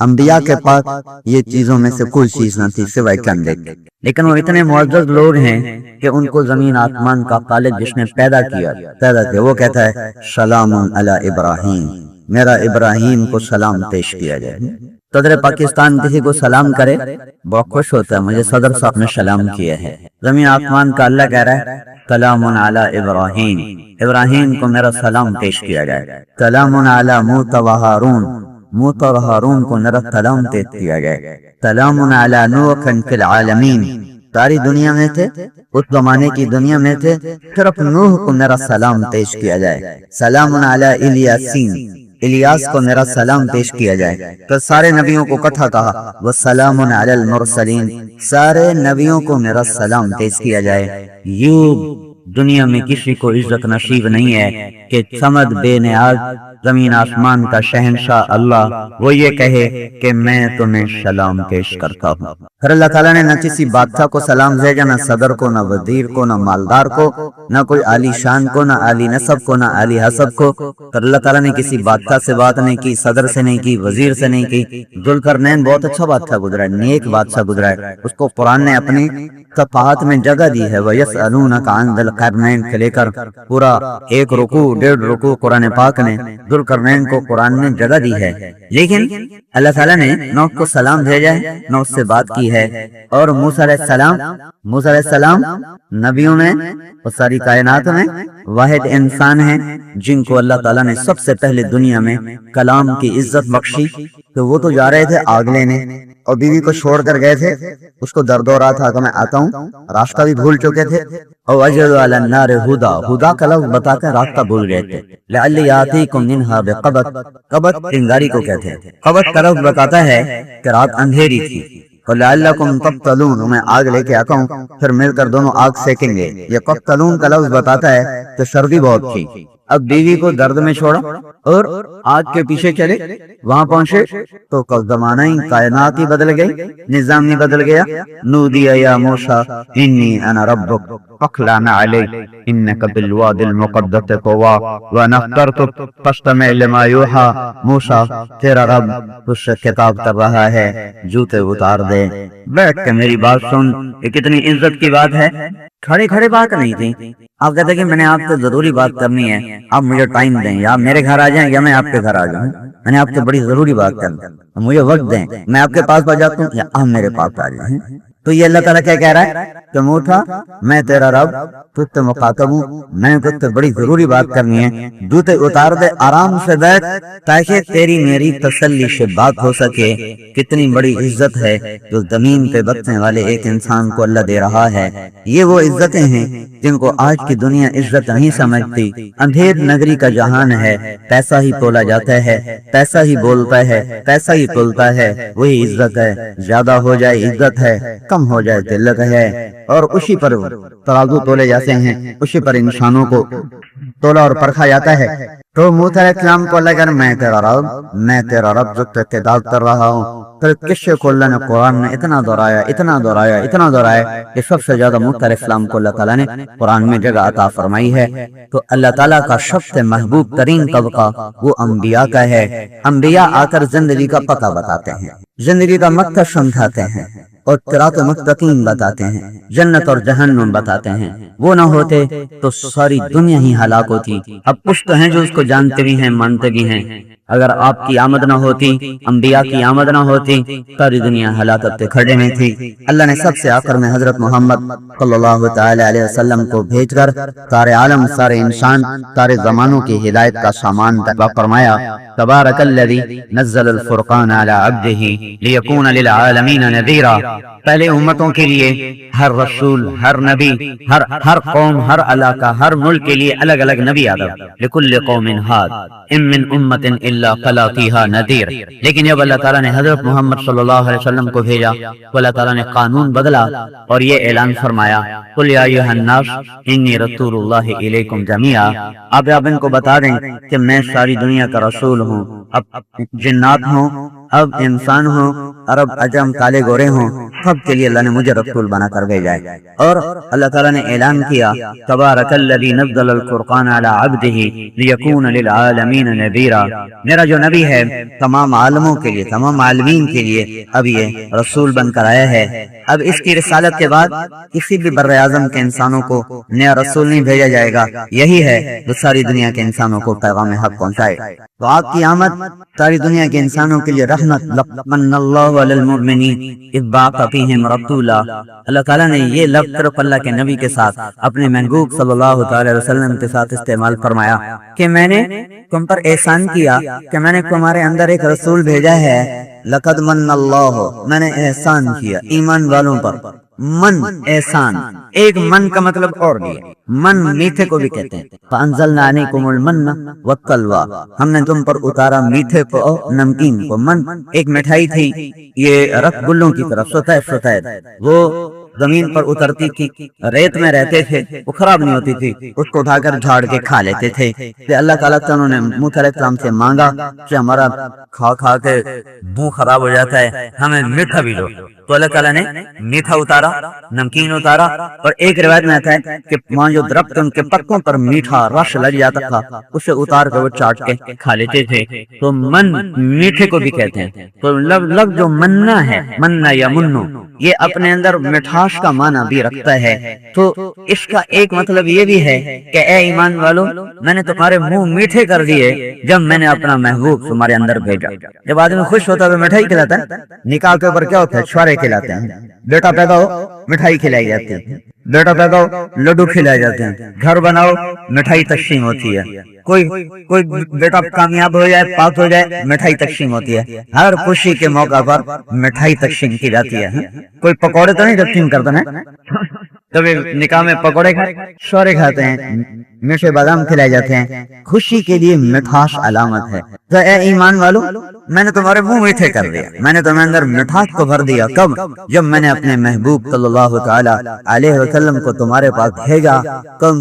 انبیاء کے پاس یہ چیزوں میں سے کوئی چیز نہ تھی سوائے کندھے کے، لیکن وہ اتنے معزز لوگ ہیں کہ ان کو زمین آسمان کا خالق جس نے پیدا تھے وہ کہتا ہے سلام علی ابراہیم، میرا ابراہیم کو سلام پیش کیا جائے۔ صدر پاکستان کسی کو سلام کرے بہت خوش ہوتا ہے، مجھے صدر صاحب نے سلام کیا ہے۔ زمین آسمان کا اللہ کہہ رہا ہے سلام علی ابراہیم، ابراہیم کو میرا سلام پیش کیا جائے۔ سلام علی موسیٰ و ہارون، موسیٰ و ہارون کو میرا سلام پیش کیا جائے۔ سلام علی نوح فی العالمین، ساری دنیا میں تھے، اس زمانے کی دنیا میں تھے، صرف نوح کو میرا سلام پیش کیا جائے۔ سلام علی الیاسین، الیاس کو میرا سلام پیش کیا جائے۔ تو سارے نبیوں کو اکٹھا کہا وسلام علی المرسلین، سارے نبیوں کو میرا سلام پیش کیا جائے۔ یوں دنیا میں کسی کو عزت نصیب نہیں ہے کہ صمد بے نیاز زمین آسمان کا شہنشاہ اللہ وہ یہ کہے کہ میں تمہیں سلام پیش کرتا ہوں۔ پھر اللہ تعالیٰ نے نہ کسی بادشاہ کو سلام بھیجا، نہ صدر کو، نہ وزیر کو، نہ مالدار کو، نہ کوئی عالی شان کو، نہ عالی نسب کو، نہ عالی حسب کو۔ پھر اللہ تعالیٰ نے کسی بادشاہ سے بات نہیں کی، صدر سے نہیں کی، وزیر سے نہیں کی۔ ذوالقرنین بہت اچھا بادشاہ گزرا ہے، نیک بادشاہ گزرا ہے، اس کو قرآن نے اپنی صفحات میں جگہ دی ہے۔ وَيَسْأَلُونَكَ عَنْ ذِي الْقَرْنَيْنِ سے لے کر پورا ایک رکوع 1.5 رکوع قرآن پاک نے ذوالقرنین کو قرآن نے جگہ دی ہے۔ لیکن اللہ تعالیٰ نے نہ اس کو سلام بھیجا ہے نہ اس سے بات کی ہے۔ اور موسیٰ علیہ السلام نبیوں میں اور ساری کائنات میں واحد انسان ہیں جن کو اللہ تعالیٰ نے سب سے پہلے دنیا میں کلام کی عزت بخشی۔ تو وہ تو جا رہے تھے آگ لینے اور بیوی کو چھوڑ کر گئے تھے، اس کو درد ہو رہا تھا کہ میں آتا ہوں، راستہ بھی بھول چکے تھے۔ اور وجد علی النار ہدا کا لفظ بتا کر راستہ بھول گئے تھے۔ لعلی آتیکم منہا بقبض، قبض چنگاری کو کہتے ہیں۔ قبض کا لفظ بتاتا ہے کہ رات اندھیری تھی، اور لعلکم تقتلون، میں آگ لے کے آتا ہوں پھر مل کر دونوں آگ سیکیں گے۔ یہ قتلون کا لفظ بتاتا ہے کہ سردی بہت تھی۔ اب بیوی کو درد میں چھوڑا اور آگ کے پیچھے چلے، وہاں پہنچے تو زمانہ ہی کائنات ہی بدل گئی، نظام ہی بدل گیا۔ نودی یا موسیٰ انی انا ربک فاخلع نعلیک انک بالوادی المقدس طویٰ وانا اخترتک فاستمع لما یوحیٰ۔ موسیٰ تیرا رب اس سے خطاب کر رہا ہے، جوتے اتار دے، بیٹھ کے میری بات سن۔ یہ کتنی عزت کی بات ہے، کھڑے کھڑے بات نہیں تھی۔ آپ کہتے ہیں کہ میں نے آپ سے ضروری بات کرنی ہے، آپ مجھے ٹائم دیں، یا میرے گھر آ جائیں یا میں آپ کے گھر آ جاؤں، میں نے آپ سے بڑی ضروری بات کرنی ہے، مجھے وقت دیں، میں آپ کے پاس آ جاتا ہوں یا آپ میرے پاس آ جائیں۔ تو یہ اللہ تعالیٰ کیا کہہ رہا ہے کہ موسیٰ میں تیرا رب، تجھ سے مخاطب ہوں، میں نے تجھ سے بڑی ضروری بات کرنی ہے، جوتے اتار دے، آرام سے بیٹھ تاکہ تیری میری تسلی سے بات ہو سکے۔ کتنی بڑی عزت ہے جو زمین پہ بسنے والے ایک انسان کو اللہ دے رہا ہے۔ یہ وہ عزتیں ہیں جن کو آج کی دنیا عزت نہیں سمجھتی۔ اندھیر نگری کا جہان ہے، پیسہ ہی تولا جاتا ہے، پیسہ ہی بولتا ہے، پیسہ ہی تولتا ہے، وہی عزت ہے۔ زیادہ ہو جائے عزت ہے، کم ہو جائے ذلت ہے، اور اسی پر ترازو تولے جاتے ہیں، اسی پر انسانوں کو تولا اور پرکھا جاتا ہے۔ تو موسیٰ علیہ السلام کو اللہ کہا میں تیرا رب جو خطاب کر رہا ہوں۔ پھر قصے کو اللہ نے قرآن میں اتنا دہرایا کہ سب سے زیادہ موسیٰ علیہ السلام کو اللہ تعالیٰ نے قرآن میں جگہ عطا فرمائی ہے۔ تو اللہ تعالیٰ کا سب سے محبوب ترین طبقہ وہ انبیاء کا ہے۔ انبیاء آ کر زندگی کا پتہ بتاتے ہیں، زندگی کا مقصد سمجھاتے ہیں اور صراط مستقیم بتاتے ہیں، جنت اور جہنم بتاتے ہیں۔ وہ نہ ہوتے تو ساری دنیا ہی ہلاک ہوتی۔ اب کچھ تو ہیں جو اس کو جانتے بھی ہیں، مانتے بھی ہیں۔ اگر آپ کی آمد نہ ہوتی، انبیاء کی آمد نہ ہوتی، ساری دنیا ہلاکت پہ کھڑے میں تھی۔ اللہ نے سب سے آخر میں حضرت محمد صلی اللہ تعالی علیہ وسلم کو بھیج کر سارے عالم، سارے انسان، سارے زمانوں کی ہدایت کا سامان تیار فرمایا۔ تبارک الذی نزل الفرقان علی عبدہ لیکون للعالمین نذیرا۔ پہلے امتوں کے لیے ہر رسول، ہر نبی، ہر قوم، ہر علاقہ، ہر ملک کے لیے الگ الگ نبی آتا۔ لکل قوم ہاد ام من امت الا خلا فیہا نذیر۔ لیکن جب اللہ تعالیٰ نے حضرت محمد صلی اللہ علیہ وسلم کو بھیجا تو اللہ تعالیٰ نے قانون بدلا اور یہ اعلان فرمایا قل یا ایھا الناس انی رسول اللہ الیکم جمیعا۔ آپ ان کو بتا دیں کہ میں ساری دنیا کا رسول ہوں، اب جنات ہوں، اب انسان ہوں، عرب عجم کالے گورے ہوں، سب کے لیے اللہ نے مجھے رسول بنا کر بھیجا ہے۔ اور اللہ تعالیٰ نے اعلان کیا تبارک الذی نزل الفرقان علی عبدہ لیکون للعالمین نذیرا، میرا جو نبی ہے تمام عالموں کے لیے، تمام عالمین کے لیے اب یہ رسول بن کر آیا ہے۔ اب اس کی رسالت کے بعد کسی بھی بر اعظم کے انسانوں کو نیا رسول نہیں بھیجا جائے گا، یہی ہے جو ساری دنیا کے انسانوں کو پیغام حق پہنچائے۔ تو آپ کی آمد ساری دنیا کے انسانوں کے لیے رحمت، لَمَّنَّ اللَّهُ عَلَى الْمُؤْمِنِينَ إِذْ بَعَثَ فِيهِمْ رَسُولًا، اللہ تعالیٰ نے یہ لفظ صرف اللہ کے نبی کے ساتھ اپنے محبوب صلی اللہ تعالی وسلم کے ساتھ استعمال فرمایا کہ میں نے تم پر احسان کیا کہ میں نے تمہارے اندر ایک رسول بھیجا ہے۔ لَقَدْ مَنَّ اللَّهُ، میں نے احسان کیا ایمان والوں پر۔ من احسان، ایک من کا مطلب اور بھی ہے، من میٹھے کو بھی کہتے ہیں۔ فَأَنزَلْنَا عَلَيْكُمُ الْمَنَّ وَالسَّلْوَىٰ، ہم نے تم پر اتارا میٹھے کو اور نمکین کو۔ من ایک مٹھائی تھی، یہ رس گلوں کی طرف ستائر وہ زمین پر اترتی تھی، ریت میں رہتے تھے، وہ خراب نہیں ہوتی تھی، اس کو اٹھا کر جھاڑ کے کھا لیتے تھے۔ کہ اللہ تعالیٰ انہوں نے موسیٰ علیہ السلام سے مانگا کہ ہمارا کھا کے منہ خراب ہو جاتا ہے، ہمیں میٹھا بھی دو، تو اللہ تعالیٰ نے میٹھا اتارا، نمکین اتارا۔ اور ایک روایت میں آتا ہے کہ وہاں جو درخت ان کے پتوں پر میٹھا رس لگ جاتا تھا، اسے اتار کے وہ چاٹ کے کھا لیتے تھے۔ تو من میٹھے کو بھی کہتے ہیں۔ تو لفظ جو مننا ہے، مننا یا منو، یہ اپنے اندر مٹھاس کا معنی بھی رکھتا ہے۔ تو اس کا ایک مطلب یہ بھی ہے کہ اے ایمان والو، میں نے تمہارے منہ میٹھے کر دیے جب میں نے اپنا محبوب تمہارے اندر بھیجا۔ جب آدمی خوش ہوتا ہے تو مٹھائی کھلاتا ہے، نکاح کے اوپر کیا ہوتا ہے؟ چھوارے کھلاتے ہیں، بیٹا پیدا ہو مٹھائی کھلائی جاتی ہے، بیٹا پیدا ہو لڈو کھلائے جاتے ہیں، گھر بناؤ مٹھائی تقسیم ہوتی ہے، کوئی بیٹا کامیاب ہو جائے، پاس ہو جائے، مٹھائی تقسیم ہوتی ہے، ہر خوشی کے موقع پر مٹھائی تقسیم کی جاتی ہے۔ کوئی پکوڑے تو نہیں تقسیم کرتا ہے، کبھی نکاح میں پکوڑے شورے کھاتے ہیں، میٹھے بادام کھلائے جاتے ہیں، خوشی کے لیے مٹھاس علامت ہے۔ تو اے ایمان والو، میں نے تمہارے منہ میٹھے کر دیا، میں نے تمہیں اندر مٹھاس کو بھر دیا۔ کب؟ جب میں نے اپنے محبوب صلی اللہ تعالی علیہ وسلم کو تمہارے پاس بھیجا۔ تم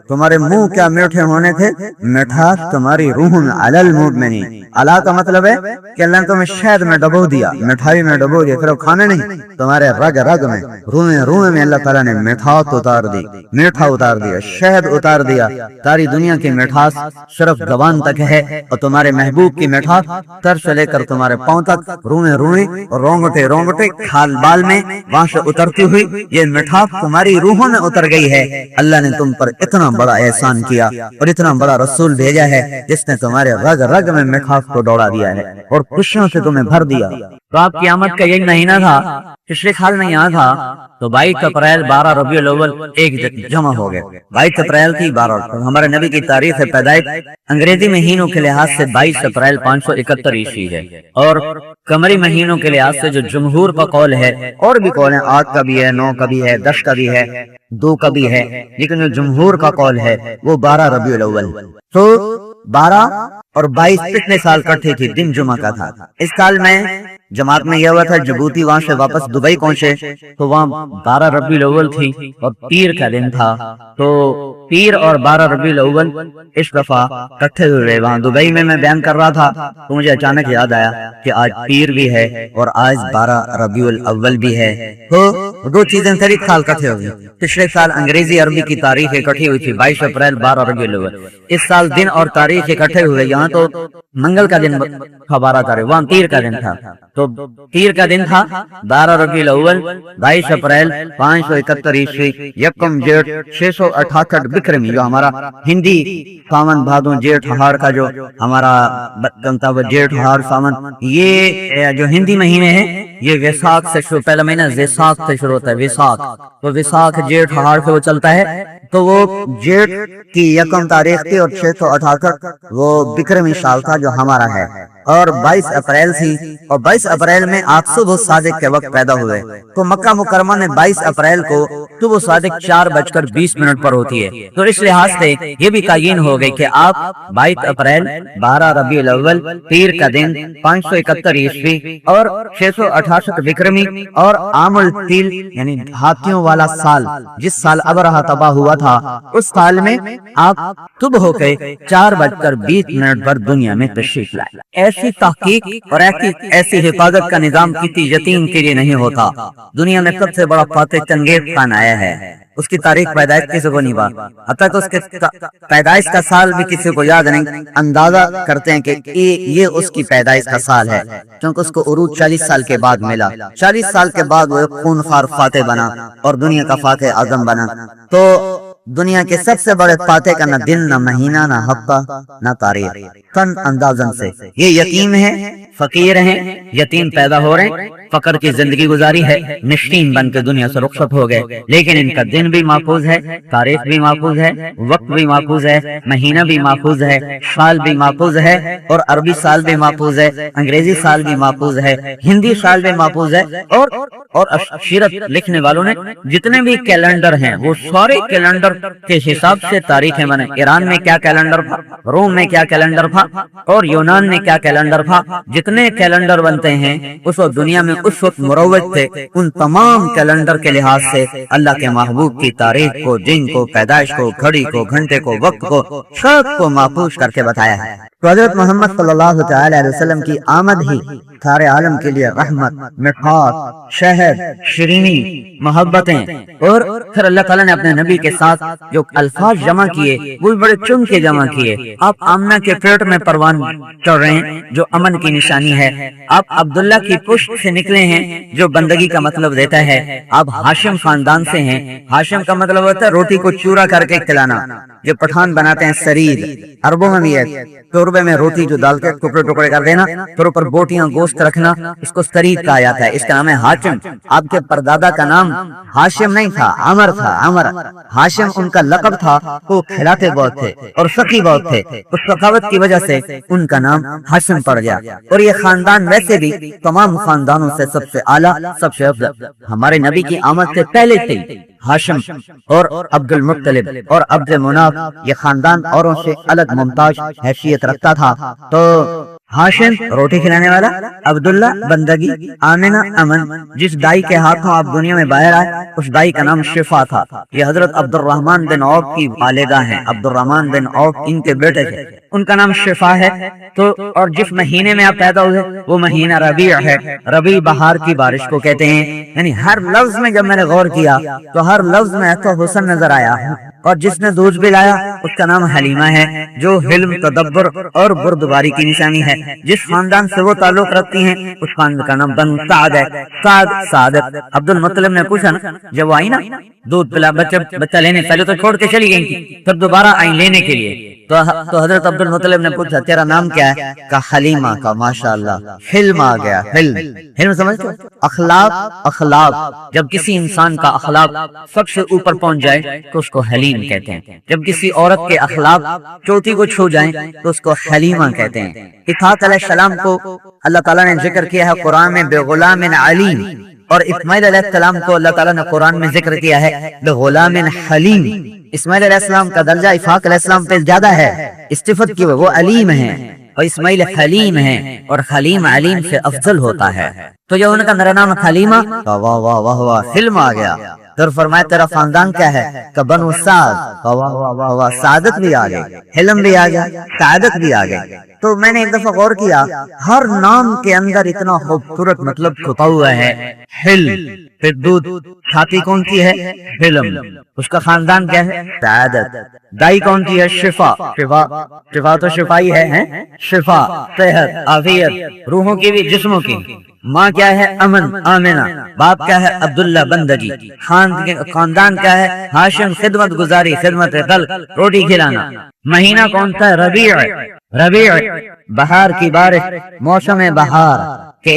تمہارے منہ کیا میٹھے ہونے تھے؟ مٹھاس تمہاری روح میں، علی المؤمنین۔ علی کا مطلب ہے کہ اللہ نے تمہیں شہد میں ڈبو دیا، مٹھائی میں ڈبو دیا، صرف کھانے نہیں، تمہارے رگ رگ میں، روح میں اللہ تعالیٰ نے مٹھاس اتار دی، میٹھا اتار دیا، شہد اتار دیا۔ ساری دنیا کی مٹھاس صرف زبان تک ہے، اور تمہارے محبوب کی مٹھاس سر سے لے کر تمہارے پاؤں تک، روئیں اور رونگٹے کھال بال میں وہاں سے اترتی ہوئی یہ مٹھاس تمہاری روحوں میں اتر گئی ہے۔ اللہ نے تم پر اتنا بڑا احسان کیا اور اتنا بڑا رسول بھیجا ہے جس نے تمہارے رگ رگ میں مٹھاس کو دوڑا دیا ہے اور خوشیوں سے تمہیں بھر دیا۔ تو آپ کی آمد کا یہی مہینہ تھا، پچھلے سال میں یہاں تھا تو 22 اپریل 12 ربیع الاول ایک جمع ہو گئے۔ 22 اپریل تھی 12، ہمارے نبی کی تاریخ پیدائش انگریزی مہینوں کے لحاظ سے 22 اپریل 571 عیسوی ہے، اور قمری مہینوں کے لحاظ سے جو جمہور کا قول ہے، اور بھی قول ہیں، 8 کا بھی ہے، 9 کا بھی ہے، 10 کا بھی ہے، 2 کا بھی ہے، لیکن جو جمہور کا قول ہے وہ 12 ربیع الاول۔ تو 12 اور 22 پچھلے سال کٹھی تھی، دن جمعہ کا تھا۔ اس سال میں جماعت میں یہ ہوا تھا، جبوتی وہاں سے واپس دبئی پہنچے تو وہاں 12 ربیع الاول تھی اور پیر کا دن تھا۔ تو پیر اور 12 ربیع الاول اس دفعہ کٹھے ہوئے وہاں دبئی میں بیان کر رہا تھا، تو مجھے اچانک یاد آیا کہ آج پیر بھی ہے اور آج 12 ربیع الاول بھی ہے۔ تو دو چیزیں ساری سال کٹھے ہوئی۔ پچھلے سال انگریزی عربی کی تاریخ اکٹھی ہوئی تھی 22 اپریل 12 ربیع الاول، اس سال دن اور تاریخ اکٹھے ہوئے۔ یہاں تو منگل کا دن 12 تاریخ، وہاں پیر کا دن تھا، تو پیر کا دن تھا 12 ربیع الاول 22 اپریل 571 عیسوی، یکم جیٹھ 668 بکرمی، جو ہمارا ہندی ساون بھادو جیٹھ ہار کا جو ہمارا بنتا وہ جیٹھ ہار ساون، یہ جو ہندی مہینے ہیں یہ ویساکھ سے شروع، پہلا مہینہ ویساکھ سے شروع ہوتا ہے، ویساکھ، تو ویساکھ جیٹھ ہار سے وہ چلتا ہے۔ تو وہ جیٹھ کی یکم تاریخ تھی اور 668 وہ بکرمی سال تھا جو ہمارا ہے۔ اور 22 اپریل تھی، اور 22 اپریل میں آپ صبح صادق کے وقت پیدا ہوئے، تو مکہ مکرمہ میں 22 اپریل کو صبح صادق 4:20 پر ہوتی ہے، تو اس لحاظ سے یہ بھی تعین ہو گئی کہ آپ 22 اپریل 12 ربیع الاول پیر کا دن 571 اور 668 وکرمی اور عام الفیل یعنی ہاتھیوں والا سال، جس سال ابرہہ تباہ ہوا تھا، اس سال میں آپ صبح ہو کے 4:20 پر دنیا میں تشریف لائے۔ ایسی تحقیق اور ایسی حفاظت کا نظام کسی یتیم کے لیے نہیں ہوتا۔ دنیا میں سب سے بڑا فاتح چنگیز خان آیا ہے، اس کی تاریخ پیدائش کسی کو نہیں پتا، حتیٰ کہ اس کے پیدائش کا سال بھی کسی کو یاد نہیں۔ اندازہ کرتے ہیں کہ یہ اس کی پیدائش کا سال ہے، کیونکہ اس کو عروج 40 سال کے بعد ملا۔ 40 سال کے بعد وہ خونخوار فاتح بنا اور دنیا کا فاتح اعظم بنا۔ تو دنیا کے سب سے بڑے فاتح کا نہ دن، نہ مہینہ، نہ ہفتہ، نہ تاریخ، تن اندازن سے یہ یتیم ہے، فقیر ہیں، یتیم پیدا ہو رہے ہیں، فقر کی زندگی گزاری ہے، نشین بن کے دنیا سے رخصت ہو گئے، لیکن ان کا دن بھی محفوظ ہے، تاریخ بھی محفوظ ہے، وقت بھی محفوظ ہے، مہینہ بھی محفوظ ہے، سال بھی محفوظ ہے، اور عربی سال بھی محفوظ ہے، انگریزی سال بھی محفوظ ہے، ہندی سال بھی محفوظ ہے، اور سیرت لکھنے والوں نے جتنے بھی کیلنڈر ہیں وہ سارے کیلنڈر کے حساب سے تاریخیں بنے۔ ایران میں کیا کیلنڈر تھا، روم میں کیا کیلنڈر تھا، اور یونان میں کیا کیلنڈر تھا، جتنے کیلنڈر بنتے ہیں اس وقت دنیا میں اس وقت مروج تھے، ان تمام کیلنڈر کے لحاظ سے اللہ کے محبوب کی تاریخ کو، دن کو، پیدائش کو، گھڑی کو، گھنٹے کو، وقت کو، سب کو محفوظ کر کے بتایا ہے۔ تو حضرت محمد صلی اللہ تعالی علیہ وسلم کی آمد ہی سارے عالم کے لیے رحمت، مٹھاس، شہد، شیرینی، محبتیں، اور پھر اللہ تعالیٰ نے اپنے نبی کے ساتھ جو الفاظ جمع کیے وہ بڑے چن کے جمع کیے۔ آپ آمنہ کے پیٹ میں پروان چڑھ رہے ہیں جو امن کی نشانی ہے، آپ عبداللہ کی پشت سے نکلے ہیں جو بندگی کا مطلب دیتا ہے، آپ ہاشم خاندان سے ہیں، ہاشم کا مطلب ہوتا ہے روٹی کو چورا کر کے کھلانا، جو پٹھان بناتے ہیں سرید، عربوں میں بھی ہے شوربے میں روٹی جو ڈال کے ٹکڑے ٹکڑے کر دینا، پھر اوپر بوٹیاں گوشت رکھنا، اس کو سرید کہا جاتا ہے، اس کا نام ہے ہاشم۔ آپ کے پردادا کا نام ہاشم نہیں تھا، عمر تھا، عمر۔ ہاشم ان کا لقب تھا، وہ کھلاتے بہت تھے اور سخی بہت تھے، اس سخاوت کی وجہ سے ان کا نام ہاشم پڑ گیا۔ اور یہ خاندان ویسے بھی تمام خاندانوں سے سب سے اعلیٰ، سب سے افضل، ہمارے نبی کی آمد سے پہلے تھے ہاشم اور عبد المطلب اور عبد مناف، یہ خاندان اوروں سے الگ ممتاز حیثیت رکھتا تھا۔ تو ہاشم روٹی کھلانے والا، عبداللہ بندگی، آمنہ امن۔ جس دائی کے ہاتھوں آپ دنیا میں باہر آئے اس دائی کا نام شفا تھا، یہ حضرت عبد الرحمن بن عوف کی والدہ ہیں، عبد الرحمن بن عوف ان کے بیٹے تھے، ان کا نام شفا ہے۔ تو اور جس مہینے میں آپ پیدا ہوئے وہ مہینہ ربیع ہے، ربیع بہار کی بارش کو کہتے ہیں، یعنی ہر لفظ میں جب میں نے غور کیا تو ہر لفظ میں ایسا حسن نظر آیا۔ اور جس نے دودھ پلایا اس کا نام حلیمہ ہے، جو حلم، تدبر اور بردباری کی نشانی ہے۔ جس خاندان سے وہ تعلق رکھتی ہیں اس خاندان کا نام بن سعد ہے، سعد، سعادت۔ عبد المطلب نے پوچھا نا جب وہ آئی نا دودھ پلا بچہ لینے، پہلے تو چھوڑ کے چلی گئی تھی، پھر دوبارہ آئی لینے کے لیے، تو حضرت عبد المطلب نے پوچھا تیرا نام کیا ہے؟ کہا حلیمہ۔ کا ماشاءاللہ حلم آ گیا، حلم، حلم سمجھتے ہو؟ اخلاق، اخلاق، جب کسی انسان کا اخلاق سب سے اوپر پہنچ جائے تو اس کو حلیم کہتے ہیں، جب کسی عورت کے اخلاق چوٹی کو چھو جائیں تو اس کو حلیمہ کہتے ہیں۔ اسحاق علیہ السلام کو اللہ تعالیٰ نے ذکر کیا ہے قرآن میں بغلام علیم، اور اسماعیل علیہ السلام کو اللہ تعالیٰ نے قرآن میں ذکر کیا ہے بغلام حلیم۔ اسماعیل علیہ السلام کا درجہ اسحاق علیہ السلام پہ زیادہ ہے، استفت کی وہ علیم ہیں اور اسماعیل حلیم ہیں، اور حلیم علیم سے افضل ہوتا ہے۔ تو جو ان کا میرا نام حلیمہ، واہ واہ واہ واہ، حلم آ گیا۔ پھر فرمایا تیرا خاندان کیا ہے؟ کہ بنو سعد، واہ واہ واہ واہ، سعادت بھی آ گئی، حلم بھی آ گیا، سعادت بھی آ گئی۔ تو میں نے ایک دفعہ غور کیا ہر نام کے اندر اتنا خوبصورت مطلب چھپا ہوا ہے۔ حلم، پھر دودھ، چھاتی کون سی ہے؟ حلم، اس کا خاندان کیا ہے؟ سعادت۔ دائی کون سی ہے؟ شفا، شفا، شفا تو شفائی ہے، شفا، صحت، عافیت، روحوں کی بھی جسموں کی۔ ماں کیا ہے؟ امن، آمنہ۔ باپ کیا ہے؟ عبداللہ بندگی۔ خاندان کیا ہے؟ ہاشم، خدمت گزاری، خدمت خلق، روٹی کھلانا۔ مہینہ کون سا ہے؟ ربیع، ربیع، بہار کی بارش، موسم بہار، کہ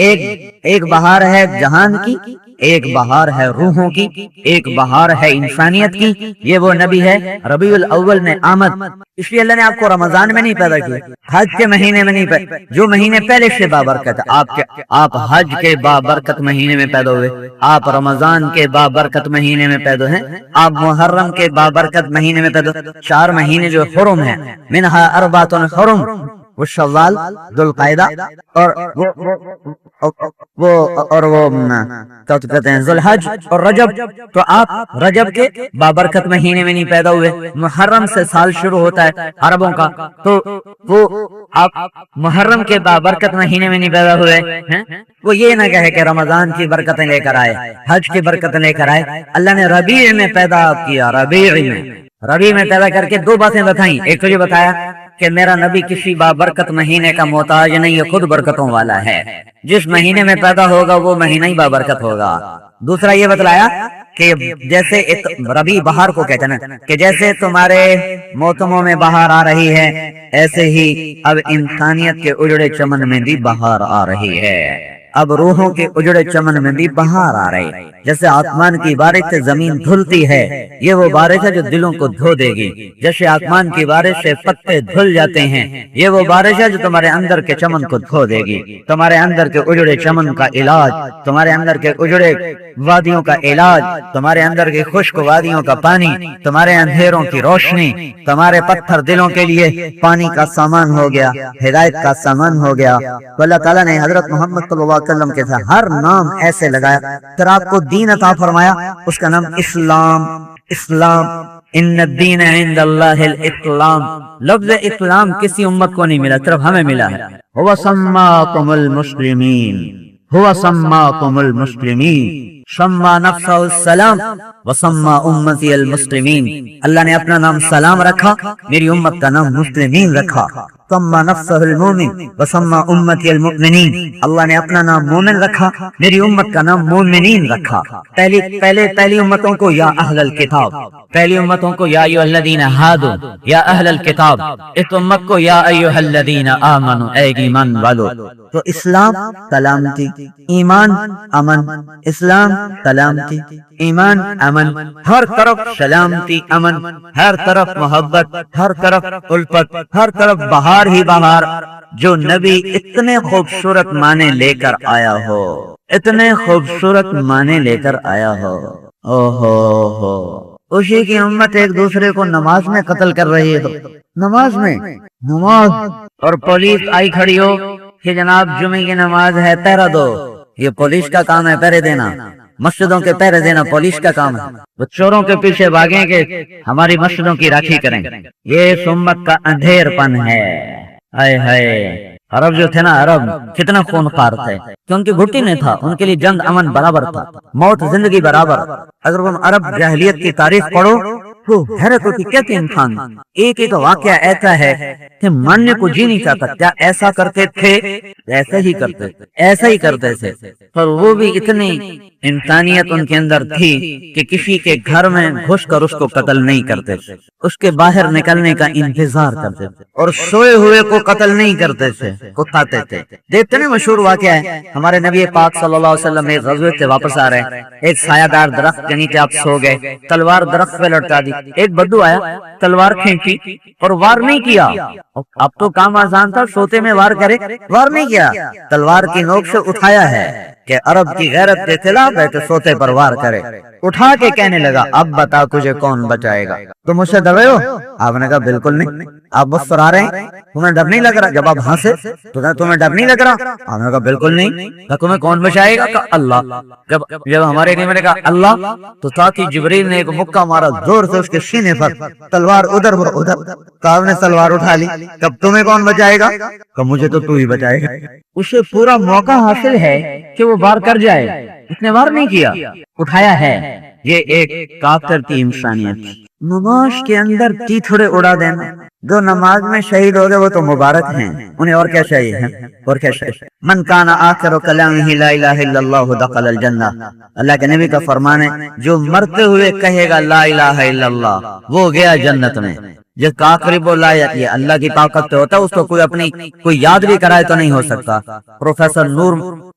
ایک بہار ہے جہان کی ایک بہار ہے روحوں کی، ایک بہار ہے انسانیت کی، یہ وہ نبی ہے ربیع الاول میں آمد۔ اس لیے اللہ نے آپ کو رمضان میں نہیں پیدا کیا، حج کے مہینے میں نہیں پیدا، جو مہینے پہلے سے بابرکت ہے، آپ حج کے بابرکت مہینے میں پیدا ہوئے، آپ رمضان کے بابرکت مہینے میں پیدا ہیں، آپ محرم کے بابرکت مہینے میں پیدا، 4 مہینے جو حرم ہیں، منہا اربعۃ حرم، وہ شوال، ذوالقعدہ اور وہ کیا کہتے ہیں ذوالحج اور رجب۔ تو آپ رجب کے بابرکت مہینے میں نہیں پیدا ہوئے، محرم سے سال شروع ہوتا ہے عربوں کا، تو وہ آپ محرم کے بابرکت مہینے میں نہیں پیدا ہوئے ہیں۔ وہ یہ نہ کہے کہ رمضان کی برکتیں لے کر آئے، حج کی برکتیں لے کر آئے، اللہ نے ربیع میں پیدا کیا، ربیع میں پیدا کر کے 2 باتیں بتائیں۔ ایک تو یہ بتایا کہ میرا نبی کسی بابرکت مہینے کا محتاج نہیں، یہ خود برکتوں والا ہے، جس مہینے میں پیدا ہوگا وہ مہینہ ہی بابرکت ہوگا۔ دوسرا یہ بتلایا کہ جیسے ربیع بہار کو کہتے ہیں نا، کہ جیسے تمہارے موسموں میں بہار آ رہی ہے، ایسے ہی اب انسانیت کے اجڑے چمن میں بھی بہار آ رہی ہے، اب روحوں کے اجڑے چمن میں بھی بہار آ رہی ہے۔ جیسے آسمان کی بارش سے زمین دھلتی ہے، یہ وہ بارش ہے جو دلوں کو دھو دے گی۔ جیسے آسمان کی بارش سے پتے دھل جاتے ہیں، یہ وہ بارش ہے جو تمہارے اندر کے چمن کو دھو دے گی، تمہارے اندر کے اجڑے چمن کا علاج، تمہارے اندر کے اجڑے وادیوں کا علاج، تمہارے اندر کی خشک وادیوں کا پانی، تمہارے اندھیروں کی روشنی، تمہارے پتھر دلوں کے لیے پانی کا سامان ہو گیا، ہدایت کا سامان ہو گیا۔ تو اللہ تعالیٰ نے حضرت محمد صلی اللہ علیہ وسلم کے ساتھ ہر نام ایسے لگایا، پھر آپ کو دین عطا فرمایا، اس کا نام اسلام، ان الدین عند اللہ الاسلام۔ لفظ اسلام کسی امت کو نہیں ملا، صرف ہمیں ملا ہے۔ هو سماکم المسلمین، سما نفسہ السلام وسما امتی المسلمین۔ اللہ نے اپنا نام سلام رکھا، میری امت کا نام مسلمین رکھا۔ سما نفسہ المومن وسما امتی المؤمنین، اللہ نے اپنا نام مومن رکھا، میری امت کا نام مومنین رکھا۔ پہلی امتوں کو یا اہل الکتاب، پہلی امتوں کو یا ایھا الذین ہادوا، یا اہل الکتاب، اس امت کو یا ایھا الذین آمنوا، اے ایمان والو۔ تو اسلام سلامتی، ایمان امن، اسلام سلامتی، ایمان امن، ہر طرف سلامتی امن، ہر طرف محبت، ہر طرف الفت، ہر طرف بہار ہی بہار۔ جو نبی اتنے خوبصورت معنی لے کر آیا ہو، اتنے خوبصورت معنی لے کر آیا ہو، اوہو، اسی کی امت ایک دوسرے کو نماز میں قتل کر رہی ہو، نماز میں، نماز، اور پولیس آئی کھڑی ہو کہ جناب جمعے کی نماز ہے، پہرا دو۔ یہ پولیس کا کام ہے پہرے دینا، مسجدوں کے پہرے دینا پولیس کا کام ہے۔ وہ چوروں کے پیچھے بھاگیں کہ ہماری مسجدوں کی راکھی کریں، یہ اس امت کا اندھیر پن ہے۔ ہائے ہائے، عرب جو تھے نا، عرب کتنا خونخوار تھے، کہ ان کی گھٹی نہیں تھا، ان کے لیے جنگ امن برابر تھا، موت زندگی برابر۔ اگر تم عرب جاہلیت کی تاریخ پڑھو تو حیرت ہوتی، کہتے انسان ایک ایک واقعہ ایسا ہے کہ ماننے کو جی نہیں چاہتا، کیا ایسا کرتے تھے، ایسا ہی کرتے تھے، پر وہ بھی اتنی انسانیت ان کے اندر تھی کہ کسی کے گھر میں گھس کر اس کو قتل نہیں کرتے تھے، اس کے باہر نکلنے کا انتظار کرتے تھے، اور سوئے ہوئے کو قتل نہیں کرتے تھے، اٹھاتے تھے۔ دیکھتے نہیں مشہور واقعہ ہے، ہمارے نبی پاک صلی اللہ علیہ وسلم ایک غزوے سے واپس آ رہے، ایک سایہ دار درخت کے نیچے آپ سو گئے، تلوار درخت پہ لٹکا دی، ایک بدو آیا، تلوار کھینچی اور وار نہیں کیا۔ اب تو کام آسان تھا، سوتے میں وار کرے، وار نہیں کیا، تلوار کی نوک سے اٹھایا ہے کہ عرب کی غیرت کے خلاف ہے کہ سوتے پر وار کرے۔ اٹھا کے کہنے لگا، اب بتا تجھے کون بچائے گا، تم مجھ سے ڈر رہے ہو؟ آپ نے کہا بالکل نہیں، آپ مسکرا رہے ہیں، تمہیں ڈر نہیں لگ رہا؟ جب آپ ہنسے تو تمہیں ڈر نہیں لگ رہا؟ آپ نے کہا بالکل نہیں۔ تمہیں کون بچائے گا؟ کہا اللہ۔ جب ہمارے لیے میں نے کہا اللہ، تو ساتھ ہی جبریل نے ایک مکہ مارا زور سے اس کے سینے پر، تلوار ادھر ادھر، کہا نے تلوار اٹھا لی، کب تمہیں کون بچائے گا؟ کہ مجھے تو ہی بچائے گا۔ اسے پورا موقع حاصل ہے کہ وہ وار کر جائے، اس نے وار نہیں کیا، اٹھایا ہے۔ یہ ایک کافر کی انسانیت۔ نماز کے اندر تیتھڑے اڑا دینا، جو نماز میں شہید ہو گئے وہ تو مبارک ہیں، انہیں اور کیا چاہیے ہے، اور کیا چاہیے؟ من کان آخر کلامہ لا الہ الا اللہ دخل الجنہ، اللہ کے نبی کا فرمان ہے، جو مرتے ہوئے کہے گا لا الہ الا اللہ وہ گیا جنت میں۔ جس کا آخری بولا یہ اللہ کی طاقت سے ہوتا ہے، اس کو کوئی یاد بھی کرائے تو نہیں ہو سکتا۔ پروفیسر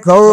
100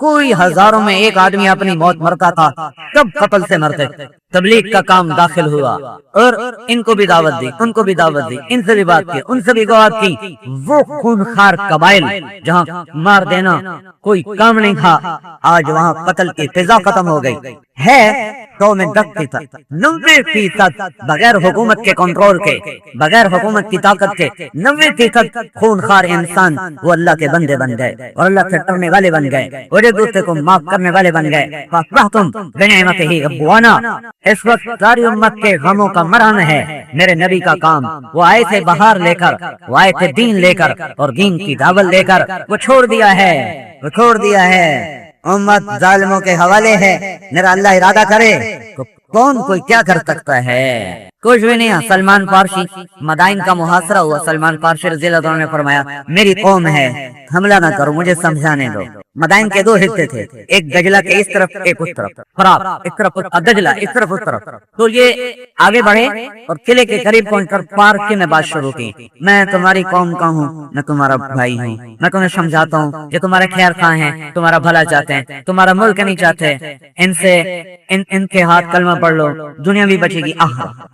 کوئی ہزاروں میں ایک آدمی اپنی موت مرتا تھا، سب قتل سے مرتے۔ تبلیغ کا کام داخل ہوا اور ان کو بھی دعوت دی، ان کو بھی دعوت دی، ان سے بھی بات کی، ان سے بھی بات کی۔ وہ خونخوار قبائل جہاں مار دینا کوئی کام نہیں تھا، آج وہاں قتل کی فضا ختم ہو گئی ہے۔ 100 میں 10%، 90% بغیر حکومت کے کنٹرول کے، بغیر حکومت کی طاقت کے 90% خونخوار انسان وہ اللہ کے بندے بن گئے اور اللہ سے ڈرنے والے بن گئے اور ایک دوسرے کو معاف کرنے والے بن گئے۔ فاصبحتم بنعمتہ اخوانا۔ اس وقت ساری امت کے غموں کا مرہم ہے میرے نبی کا کام۔ وہ آئے تھے بہار لے کر، وہ آئے تھے دین لے کر اور دین کی دعوت لے کر، وہ چھوڑ دیا ہے، وہ چھوڑ دیا ہے۔ امت ظالموں کے حوالے ہے، میرا اللہ ارادہ کرے تو کون کوئی کیا کر سکتا ہے؟ کچھ بھی نہیں۔ سلمان فارسی مدائن کا محاصرہ ہوا، سلمان فارسی رضی اللہ عنہ نے فرمایا میری قوم ہے، حملہ نہ کرو، مجھے سمجھانے دو۔ مدائن کے 2 حصے تھے، ایک دجلہ کے اس طرف، ایک اس طرف، فرات اس طرف، دجلہ اس طرف اس طرف۔ تو یہ آگے بڑھے اور قلعے کے قریب پہنچ کر پارک میں بات شروع کی، میں تمہاری قوم کا ہوں، میں تمہارا بھائی ہوں، میں تمہیں سمجھاتا ہوں، یہ تمہارے خیر خواہ ہیں، تمہارا بھلا چاہتے ہیں، تمہارا ملک نہیں چاہتے، ان سے ان کے ہاتھ کلمہ پڑھ لو، دنیا بھی بچے گی۔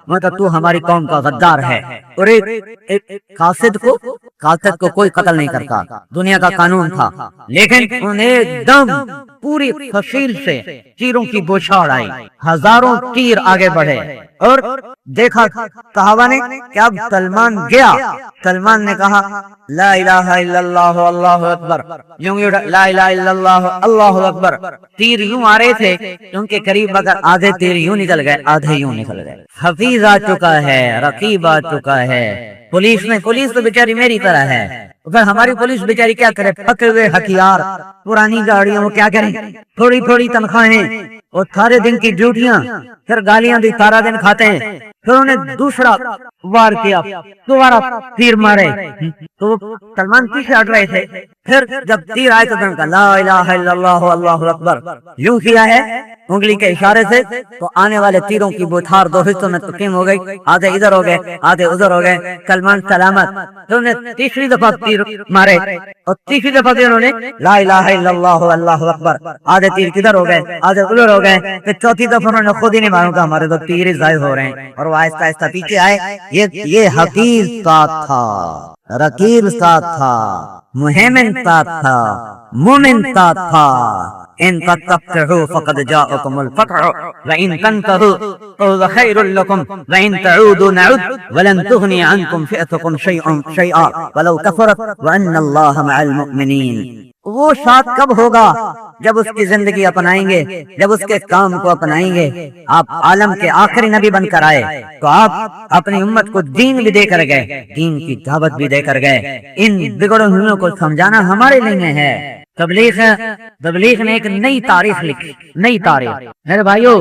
مطلب تو ہماری قوم کا غدار ہے۔ اور ایک قاصد کو کوئی قتل نہیں کرتا، دنیا کا قانون تھا، لیکن انہیں ایک دم پوری فصیل سے تیروں کی بوچھاڑ آئی، ہزاروں تیر آگے بڑھے اور دیکھا صحابہ نے کہ اب سلمان گیا۔ سلمان نے کہا لا الہ الا اللہ اللہ اکبر، یوں لا الہ الا اللہ اللہ اکبر۔ تیر یوں آ رہے تھے کہ ان کے قریب اگر آدھے تیر یوں نکل گئے، آدھے یوں نکل گئے۔ حفیظ آ چکا ہے، رقیب آ چکا ہے، پولیس تو بیچاری میری طرح ہے، پھر ہماری پولیس بیچاری کیا کرے؟ پکڑے ہوئے ہتھیار، پرانی گاڑیاں، وہ کیا کریں؟ تھوڑی تھوڑی تنخواہیں اور سارے دن کی ڈیوٹیاں، پھر گالیاں بھی سارا دن کھاتے ہیں۔ پھر انہیں دوسرا وار کیا، دوبارہ تیر مارے تو سلمان پیچھے ہٹ رہے تھے۔ پھر جب تیر آئے تو کہا لا الہ الا اللہ اللہ اکبر، یوں کیا ہے انگلی کے اشارے سے، تو آنے والے تیروں کی بوچھار 2 حصوں میں تقسیم ہو گئی، آدھے ادھر ہو گئے، آدھے ادھر ہو گئے۔ سلمان سلامت۔ تو انہیں تیسری دفعہ تیر مارے اور تیسری دفعہ بھی انہوں نے لا الہ الا اللہ اللہ اکبر، آدھے تیر کدھر ہو گئے، آدھے ادھر ہو گئے۔ پھر چوتھی دفعہ انہوں نے خود ہی نہیں معلوم کہ ہمارے تو تیر ہی ضائع ہو رہے ہیں، اور وہ آہستہ آہستہ پیچھے آئے۔ یہ حفیظ ساتھ تھا، رقیب ساتھ تھا، مہمن ساتھ تھا، مومن ساتھ تھا۔ ان تستفتحوا فقد جاءكم الفتح وان تنتهوا فهو خير لكم وان تعودوا نعد ولن تغني عنكم فئتكم شيئا ولو كثرت وان الله مع المؤمنين۔ وہ ساتھ کب ہوگا؟ جب اس کی زندگی اپنائیں گے، جب اس کے کام کو اپنائیں گے۔ آپ عالم کے آخری نبی بن کر آئے تو آپ اپنی امت کو دین بھی دے کر گئے، دین کی دعوت بھی دے کر گئے۔ ان بگڑے ہوئوں کو سمجھانا ہمارے لیے ہے۔ تبلیغ نے ایک نئی تاریخ لکھی، نئی تاریخ۔ میرے بھائیو،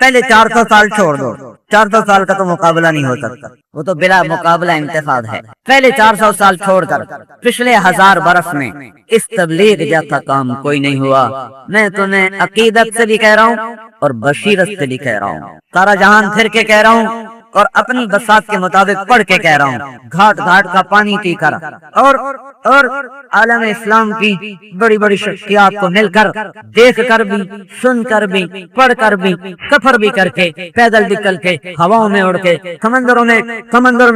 پہلے 400 سال چھوڑ دو، 400 سال کا تو مقابلہ نہیں ہو سکتا، وہ تو بلا مقابلہ انتخاب ہے۔ پہلے 400 سال چھوڑ کر پچھلے 1000 برس میں اس تبلیغ جیسا کام کوئی نہیں ہوا۔ میں تمہیں عقیدت سے بھی کہہ رہا ہوں اور بصیرت سے بھی کہہ رہا ہوں، سارا جہان پھر کے کہہ رہا ہوں اور اپنی بساط کے مطابق پڑھ کے کہہ رہا ہوں، گھاٹ گھاٹ کا پانی پی کر اور عالم اسلام کی بڑی بڑی شخصیات کو مل کر، دیکھ کر بھی، سن کر بھی، پڑھ کر بھی، سفر بھی کر کے، پیدل بھی چل کے، ہواؤں میں اڑ کے، سمندر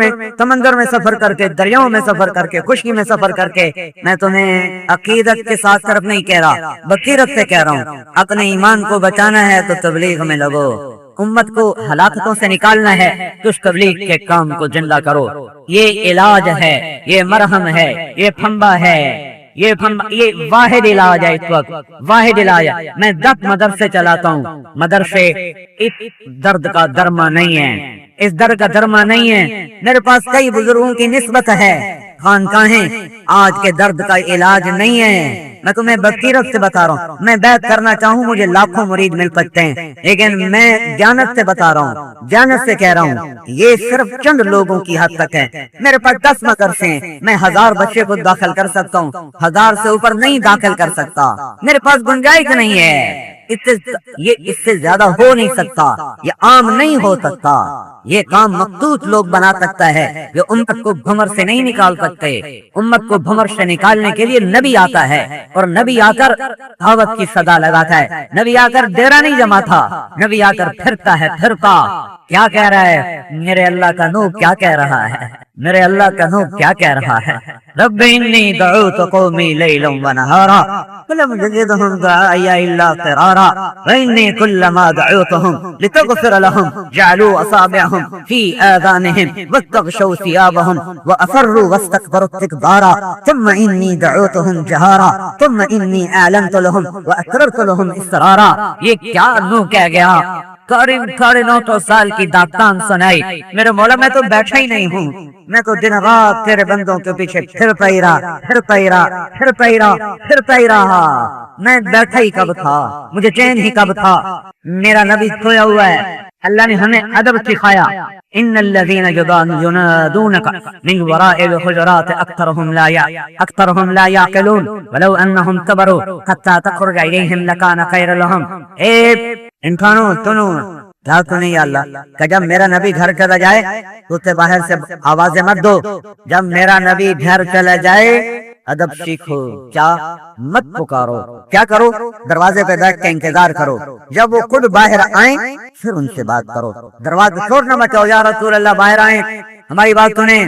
میں سفر کر کے، دریاؤں میں سفر کر کے، خشکی میں سفر کر کے، میں تمہیں عقیدت کے ساتھ طرف نہیں کہہ رہا، بصیرت سے کہہ رہا ہوں۔ اپنے ایمان کو بچانا ہے تو تبلیغ میں لگو، امت کو ہلاکتوں سے نکالنا ہے تو اس تبلیغ کے کام کو زندہ کرو۔ یہ علاج ہے، یہ مرہم ہے، یہ پھمبا ہے، یہ واحد علاج ہے۔ اس وقت واحد علاج ہے۔ میں 10 مدرسے چلاتا ہوں، مدرسے اس درد کا درما نہیں ہے، اس درد کا درما نہیں ہے۔ میرے پاس کئی بزرگوں کی نسبت ہے، خانقاہیں آج کے درد کا علاج نہیں ہے۔ میں تمہیں بصیرت سے بتا رہا ہوں، میں بیعت کرنا چاہوں مجھے لاکھوں مرید مل سکتے ہیں، لیکن میں جانت سے بتا رہا ہوں، جانت سے کہہ رہا ہوں، یہ صرف چند لوگوں کی حد تک ہے۔ میرے پاس 10 مدرسے ہیں، میں 1000 بچے کو داخل کر سکتا ہوں، 1000 سے اوپر نہیں داخل کر سکتا، میرے پاس گنجائش نہیں ہے۔ اس سے زیادہ ہو نہیں سکتا، یہ عام نہیں ہو سکتا، یہ کام مخصوص لوگ بنا سکتا ہے، یہ امت کو بھمر سے نہیں نکال سکتے۔ امت کو بھمر سے نکالنے کے لیے نبی آتا ہے، اور نبی آ کر دعوت کی صدا لگاتا ہے، نبی آ کر ڈیرا نہیں جماتا، نبی آ کر پھرتا ہے، پھرتا کیا کہہ رہا ہے؟ میرے اللہ کا نور کیا کہہ رہا ہے؟ میرے اللہ کا نور کیا کہہ رہا ہے؟ رب انی دعوت قومی لیلا ونہارا فلم یزدہم دعائی الا فرارا وانی کلما دعوتہم لتغفر لهم جعلوا اصابعهم فی آذانہم واستغشوا ثیابہم واصروا واستكبروا استکبارا ثم انی دعوتہم جہارا ثم انی اعلنت لهم واسررت لهم اسرارا۔ یہ کیا نو کہہ گیا؟ قریب 950 سال کی داستان سنائی۔ میرے مولا میں تو بیٹھا ہی نہیں ہوں، میں تو دن رات تیرے بندوں کے پیچھے پھرتا ہی رہا، میں بیٹھا ہی کب تھا، مجھے چین ہی کب تھا، میرا نبی سویا ہوا ہے۔ اللہ نے ہمیں ادب سکھایا، ان الذین ینادونک من وراء الحجرات اکثرهم لا یعقلون ولو انہم صبروا حتی تخرج الیہم لکان خیر لہم۔ اے انسانوں سنو، کیا سنیں یا اللہ کہ جب میرا نبی گھر چلا جائے تو اسے باہر سے آوازیں مت دو، جب میرا نبی گھر چلا جائے ادب سیکھو، کیا مت پکارو، کیا کرو؟ دروازے پہ بیٹھ کے انتظار کرو، جب وہ خود باہر آئیں پھر ان سے بات کرو، دروازہ چھوڑ نہ بچاؤ، یا رسول اللہ باہر آئیں ہماری بات سنیں۔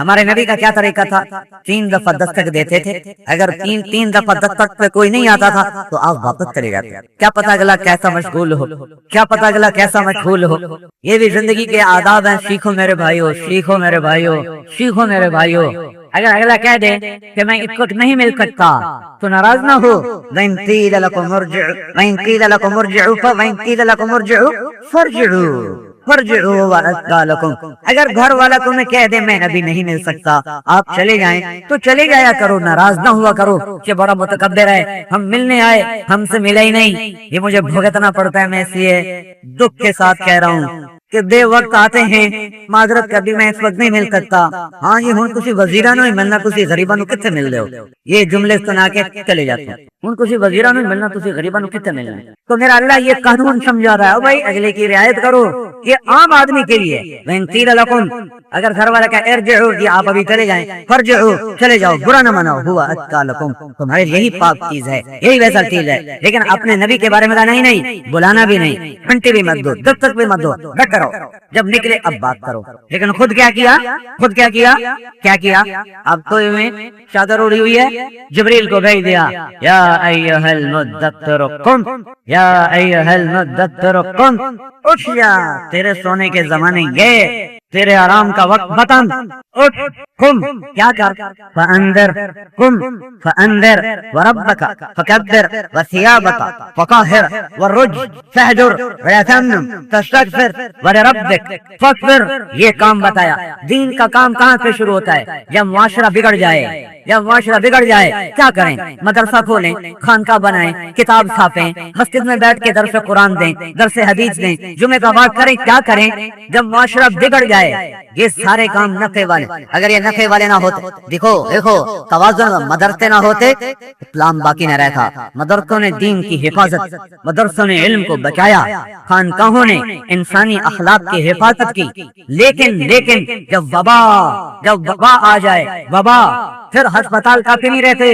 ہمارے نبی کا کیا طریقہ تھا؟ 3 دفعہ دستک دیتے تھے، اگر تین دفعہ دستک پہ کوئی نہیں آتا تھا تو آپ واپس چلے جاتے، کیا پتا اگلا کیسا مشغول ہو، کیا پتا اگلا کیسا مشغول ہو۔ یہ بھی زندگی کے آداب ہیں، سیکھو میرے بھائیو، سیکھو میرے بھائیو، سیکھو میرے بھائیو۔ اگر اگلا کہہ دے کہ میں اس وقت نہیں مل سکتا تو ناراض نہ ہو، وَإِن قِيلَ لَكُمُ ارْجِعُوا فَارْجِعُوا وَأَزْكَىٰ لَكُمْ۔ اگر گھر والا تمہیں کہہ دے میں ابھی نہیں مل سکتا، آپ چلے جائیں تو چلے جایا کرو، ناراض نہ ہوا کرو کہ بڑا متکبر ہے، ہم ملنے آئے ہم سے ملا ہی نہیں، یہ مجھے بھگتنا پڑتا ہے، میں اس لیے دکھ کے ساتھ کہہ رہا ہوں کہ بے وقت آتے ہیں، معذرت کبھی میں اس وقت نہیں مل سکتا۔ ہاں جی ہوں کسی وزیرانو ہی ملنا، کسی غریبانو کتنے مل دے ہو، یہ جملے سنا کے چلے جاتے ہیں، ہوں کسی وزیرانو ہی ملنا، کسی غریبانو کتنے ملنا۔ تو میرا اللہ یہ قانون سمجھا رہا ہے، بھائی اگلے کی رعایت کرو، یہ عام آدمی کے لیے۔ وَإِن قِيلَ لَكُمْ، اگر گھر والا کہ ارجعوا، یہ آپ ابھی چلے جائیں، فرجعوا چلے جاؤ، برا نہ مناؤ، ہوا ازکیٰ لکم، تمہارے یہی پاک چیز ہے، یہی ویسا چیز ہے۔ لیکن اپنے نبی کے بارے میں کہا نہیں، بلانا بھی نہیں، گھنٹی بھی مت دو، دستک بھی مت دو، بیٹھ کرو، جب نکلے اب بات کرو۔ لیکن خود کیا کیا؟ اب تو میں چادر اڑی ہوئی ہے، جبریل کو بھیج دیا، یا ایھا المدثر قم، یا ایھا المدثر قم، اٹھ جا، تیرے سونے کے زمانے گئے، تیرے آرام کا وقت ختم، اٹھ، قم، کیا کر؟ فانذر، قم فانذر وربک فکبر وثیابک فطہر والرجز فاہجر ولا تمنن تستکثر ولربک فاصبر۔ یہ کام بتایا۔ دین کا کام کہاں سے شروع ہوتا ہے؟ جب معاشرہ بگڑ جائے، کیا کریں؟ مدرسہ کھولیں، خانقاہ بنائیں، کتاب چھاپیں، مسجد میں بیٹھ کے درس قرآن دیں، درس حدیث دیں، جمعہ کا وعظ کریں، کیا کریں؟ جب معاشرہ بگڑ جائے، یہ سارے کام نفع والے، اگر یہ نفع والے نہ ہوتے، دیکھو توازن، مدرسے نہ ہوتے اسلام باقی نہ رہتا۔ مدرسوں نے دین کی حفاظت، مدرسوں نے علم کو بچایا، خانقاہوں نے انسانی اخلاق کی حفاظت کی۔ لیکن جب وبا آ جائے، پھر ہسپتال کافی نہیں رہتے،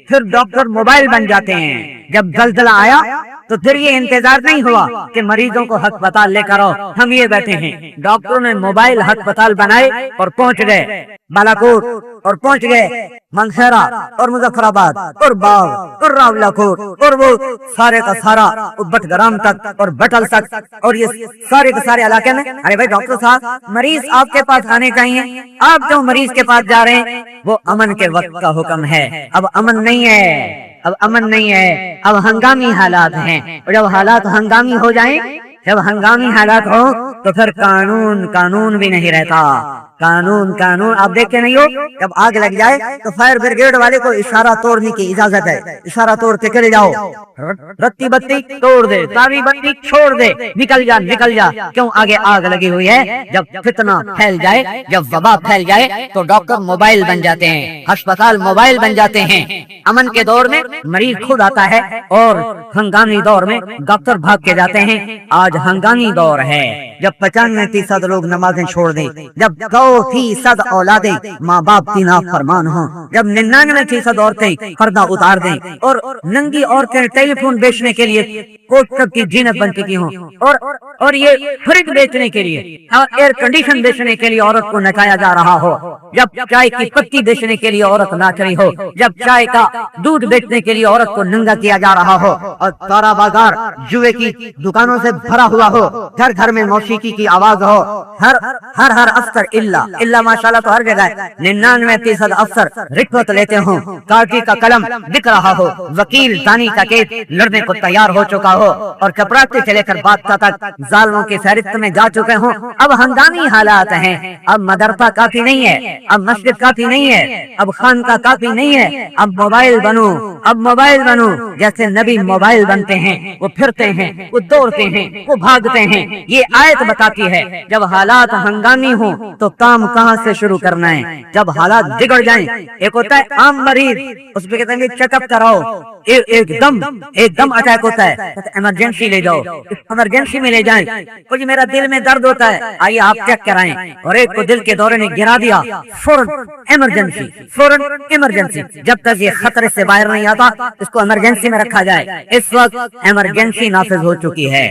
پھر ڈاکٹر موبائل بن جاتے ہیں۔ جب زلزلہ آیا تو پھر یہ انتظار نہیں ہوا کہ مریضوں کو ہسپتال لے کر آؤ، ہم یہ بیٹھے ہیں، ڈاکٹروں نے موبائل ہسپتال بنائے اور پہنچ گئے بالاکوٹ، اور پہنچ گئے منصورہ اور مظفر آباد اور باغ اور راولاکوٹ اور وہ سارے کا سارا بٹگرام تک اور بٹل تک، اور یہ سارے کے سارے علاقے میں۔ ارے بھائی ڈاکٹر صاحب، مریض آپ کے پاس آنے چاہیے، آپ جو مریض کے پاس جا رہے ہیں وہ امن کے وقت کا حکم ہے، اب امن نہیں ہے، اب ہنگامی حالات ہیں، اور جب حالات ہنگامی ہو جائیں جب ہنگامی حالات ہو تو پھر قانون بھی نہیں رہتا. قانون آپ دیکھتے نہیں ہو, جب آگ لگ جائے تو فائر بریگیڈ والے کو اشارہ توڑنے کی اجازت ہے, اشارہ توڑ کے چلے جاؤ, رتی بتی توڑ دے, تاری بتی چھوڑ دے, نکل جا. کیوں؟ آگے آگ لگی ہوئی ہے. جب فتنہ پھیل جائے, جب وبا پھیل جائے تو ڈاکٹر موبائل بن جاتے ہیں, ہسپتال موبائل بن جاتے ہیں. امن کے دور میں مریض خود آتا ہے اور ہنگامی دور میں ڈاکٹر بھاگ کے جاتے ہیں. آج ہنگامی دور ہے. جب 95% لوگ نمازیں چھوڑ دیں, جب 2% اولادیں ماں باپ کی نافرمان ہوں, جب 99% عورتیں پردہ اتار دیں اور ننگی عورتیں ٹیلی فون بیچنے کے لیے کوٹ کپ کی جینت بن چکی ہوں, اور یہ فریج بیچنے کے لیے اور ایئر کنڈیشن بیچنے کے لیے عورت کو نچایا جا رہا ہو, جب چائے کی پتی بیچنے کے لیے عورت ناچ رہی ہو, جب چائے کا دودھ بیچنے کے لیے عورت کو ننگا کیا جا رہا ہو, اور سارا بازار جوئے کی دکانوں سے بھرا ہوا ہو, گھر گھر میں موسیقی کی آواز ہو, ہر افسر اللہ ماشاءاللہ تو ہر جگہ ہے, 99% افسر رشوت لیتے ہوں, کاٹی کا قلم بک رہا ہو, وکیل دانی کا کیس لڑنے کو تیار ہو چکا ہو, اور چپراسی سے لے کر بادشاہ تک ظالموں کی فہرست میں جا چکے ہوں. اب ہنگامی حالات ہیں. اب مدرسہ کافی نہیں ہے, اب مسجد کافی نہیں ہے, اب خانقاہ کافی نہیں ہے, اب موبائل بنو. جیسے نبی موبائل بنتے ہیں, وہ پھرتے ہیں, وہ دوڑتے ہیں, وہ بھاگتے ہیں. یہ آیت بتاتی ہے جب حالات ہنگامی ہوں تو کام کہاں سے شروع کرنا ہے. جب حالات بگڑ جائیں, ایک ہوتا ہے عام مریض, اس پہ کہتے ہیں چیک اپ کراؤ, ایک دم اٹیک ہوتا ہے, ایمرجنسی لے جاؤ, ایمرجنسی میں لے جائیں. کچھ میرا دل میں درد ہوتا ہے, آئیے آپ چیک کرائیں, اور ایک کو دل کے دورے نے گرا دیا, فوراً ایمرجنسی. جب تک یہ خطرے سے باہر نہیں آتا اس کو ایمرجنسی میں رکھا جائے. اس وقت ایمرجنسی نافذ ہو چکی ہے.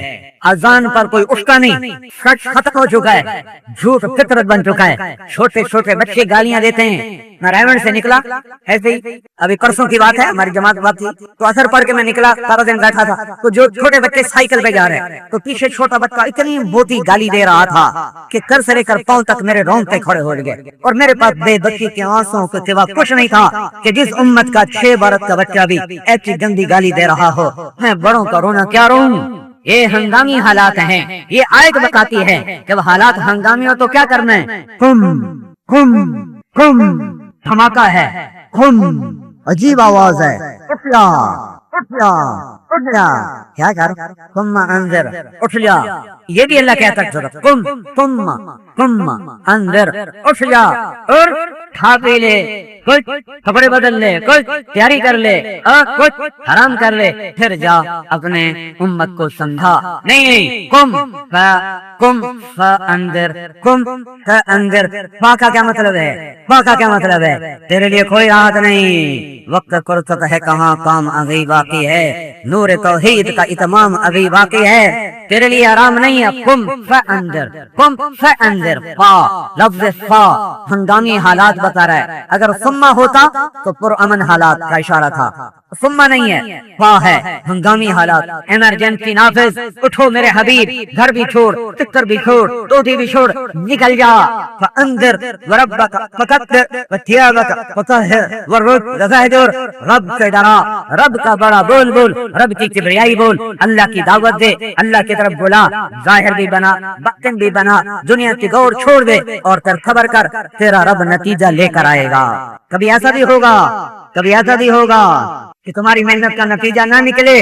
اذان پر کوئی اٹھتا نہیں, سچ ختم ہو چکا ہے, جھوٹ فطرت بن چکا ہے. چھوٹے بچے گالیاں دیتے ہیں. میں رائمنڈ سے نکلا, ایسے ہی ابھی پرسوں کی بات ہے, ہماری جماعت بات تھی, تو اثر پڑھ کے میں نکلا, سارا دن بیٹھا تھا, تو جو چھوٹے بچے سائیکل پہ جا رہے ہیں, تو پیچھے چھوٹا بچہ اتنی موٹی گالی دے رہا تھا کہ سر سے لے کر پاؤں تک میرے رونگٹے کھڑے ہو گئے. اور میرے پاس بے بچی کے آنسوں کے سوا کچھ نہیں تھا کہ جس امت کا 6 برس کا بچہ بھی ایسی گندی گالی دے رہا ہو. میں بڑوں کا رونا کیا روں. یہ ہنگامی حالات ہیں. یہ آیت بتاتی ہے جب حالات ہنگامی ہو تو کیا کرنا ہے. کم دھماکہ ہے, عجیب آواز ہے, اٹھ جا, کیا کر, ثم انذر, اٹھ جا. یہ بھی اللہ کہتا ہے ثم انذر, اٹھ جا اور کھا پی لے, کچھ کپڑے بدل لے, کچھ تیاری کر لے, اور کچھ حرام کر لے, پھر جا اپنے امت کو سمجھا. نہیں, کم فانذر. کا کیا مطلب ہے, تیرے لیے کوئی راحت نہیں. وقت فرصت ہے کہاں, کام ابھی باقی ہے, نور توحید کا اتمام ابھی باقی ہے, تیرے لیے آرام نہیں ہے. کم فانذر, لفظ فا ہنگامی حالات بتا رہا ہے. اگر ثم ہوتا تو پرامن حالات کا اشارہ تھا. ثم نہیں ہے, فا ہے, ہنگامی حالات, ایمرجنسی نافذ. اٹھو میرے حبیب, گھر بھی چھوڑ, فکر بھی چھوڑ, دوتی بھی چھوڑ, نکل جا. فانذر وربک فکبر وثیابک فطہر والرجز فاہجر. رب سے ڈرا, رب کا بڑا بول, رب کی کبریائی بول, اللہ کی دعوت دے, اللہ کی طرف بلا, ظاہر بھی بنا, باطن بھی بنا, دنیا کی دور چھوڑ دے, اور پھر خبر کر تیرا رب نتیجہ لے کر آئے گا. کبھی ایسا بھی ہوگا کہ تمہاری محنت کا نتیجہ نہ نکلے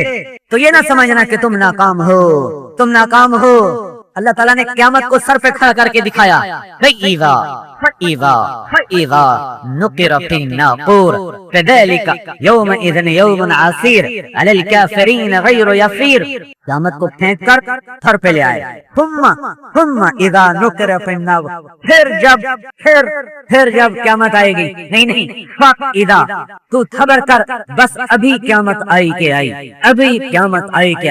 تو یہ نہ سمجھنا کہ تم ناکام ہو. اللہ تعالیٰ نے قیامت کو سر پہ کھڑا کر کے دکھایا. فَإِذَا نُقِرَ فِي النَّاقُورِ فَذَلِكَ يَوْمَئِذٍ يَوْمٌ عَسِيرٌ عَلَى الْكَافِرِينَ غَيْرُ يَسِيرٌ. قیامت کو پھینک کر سر پہ لے آئے. ثُمَّ إِذَا نُقِرَ فِي النَّاقُورِ, پھر جب قیامت آئے گی. نہیں, فَإِذَا, تو خبر کر, بس ابھی قیامت آئی کہ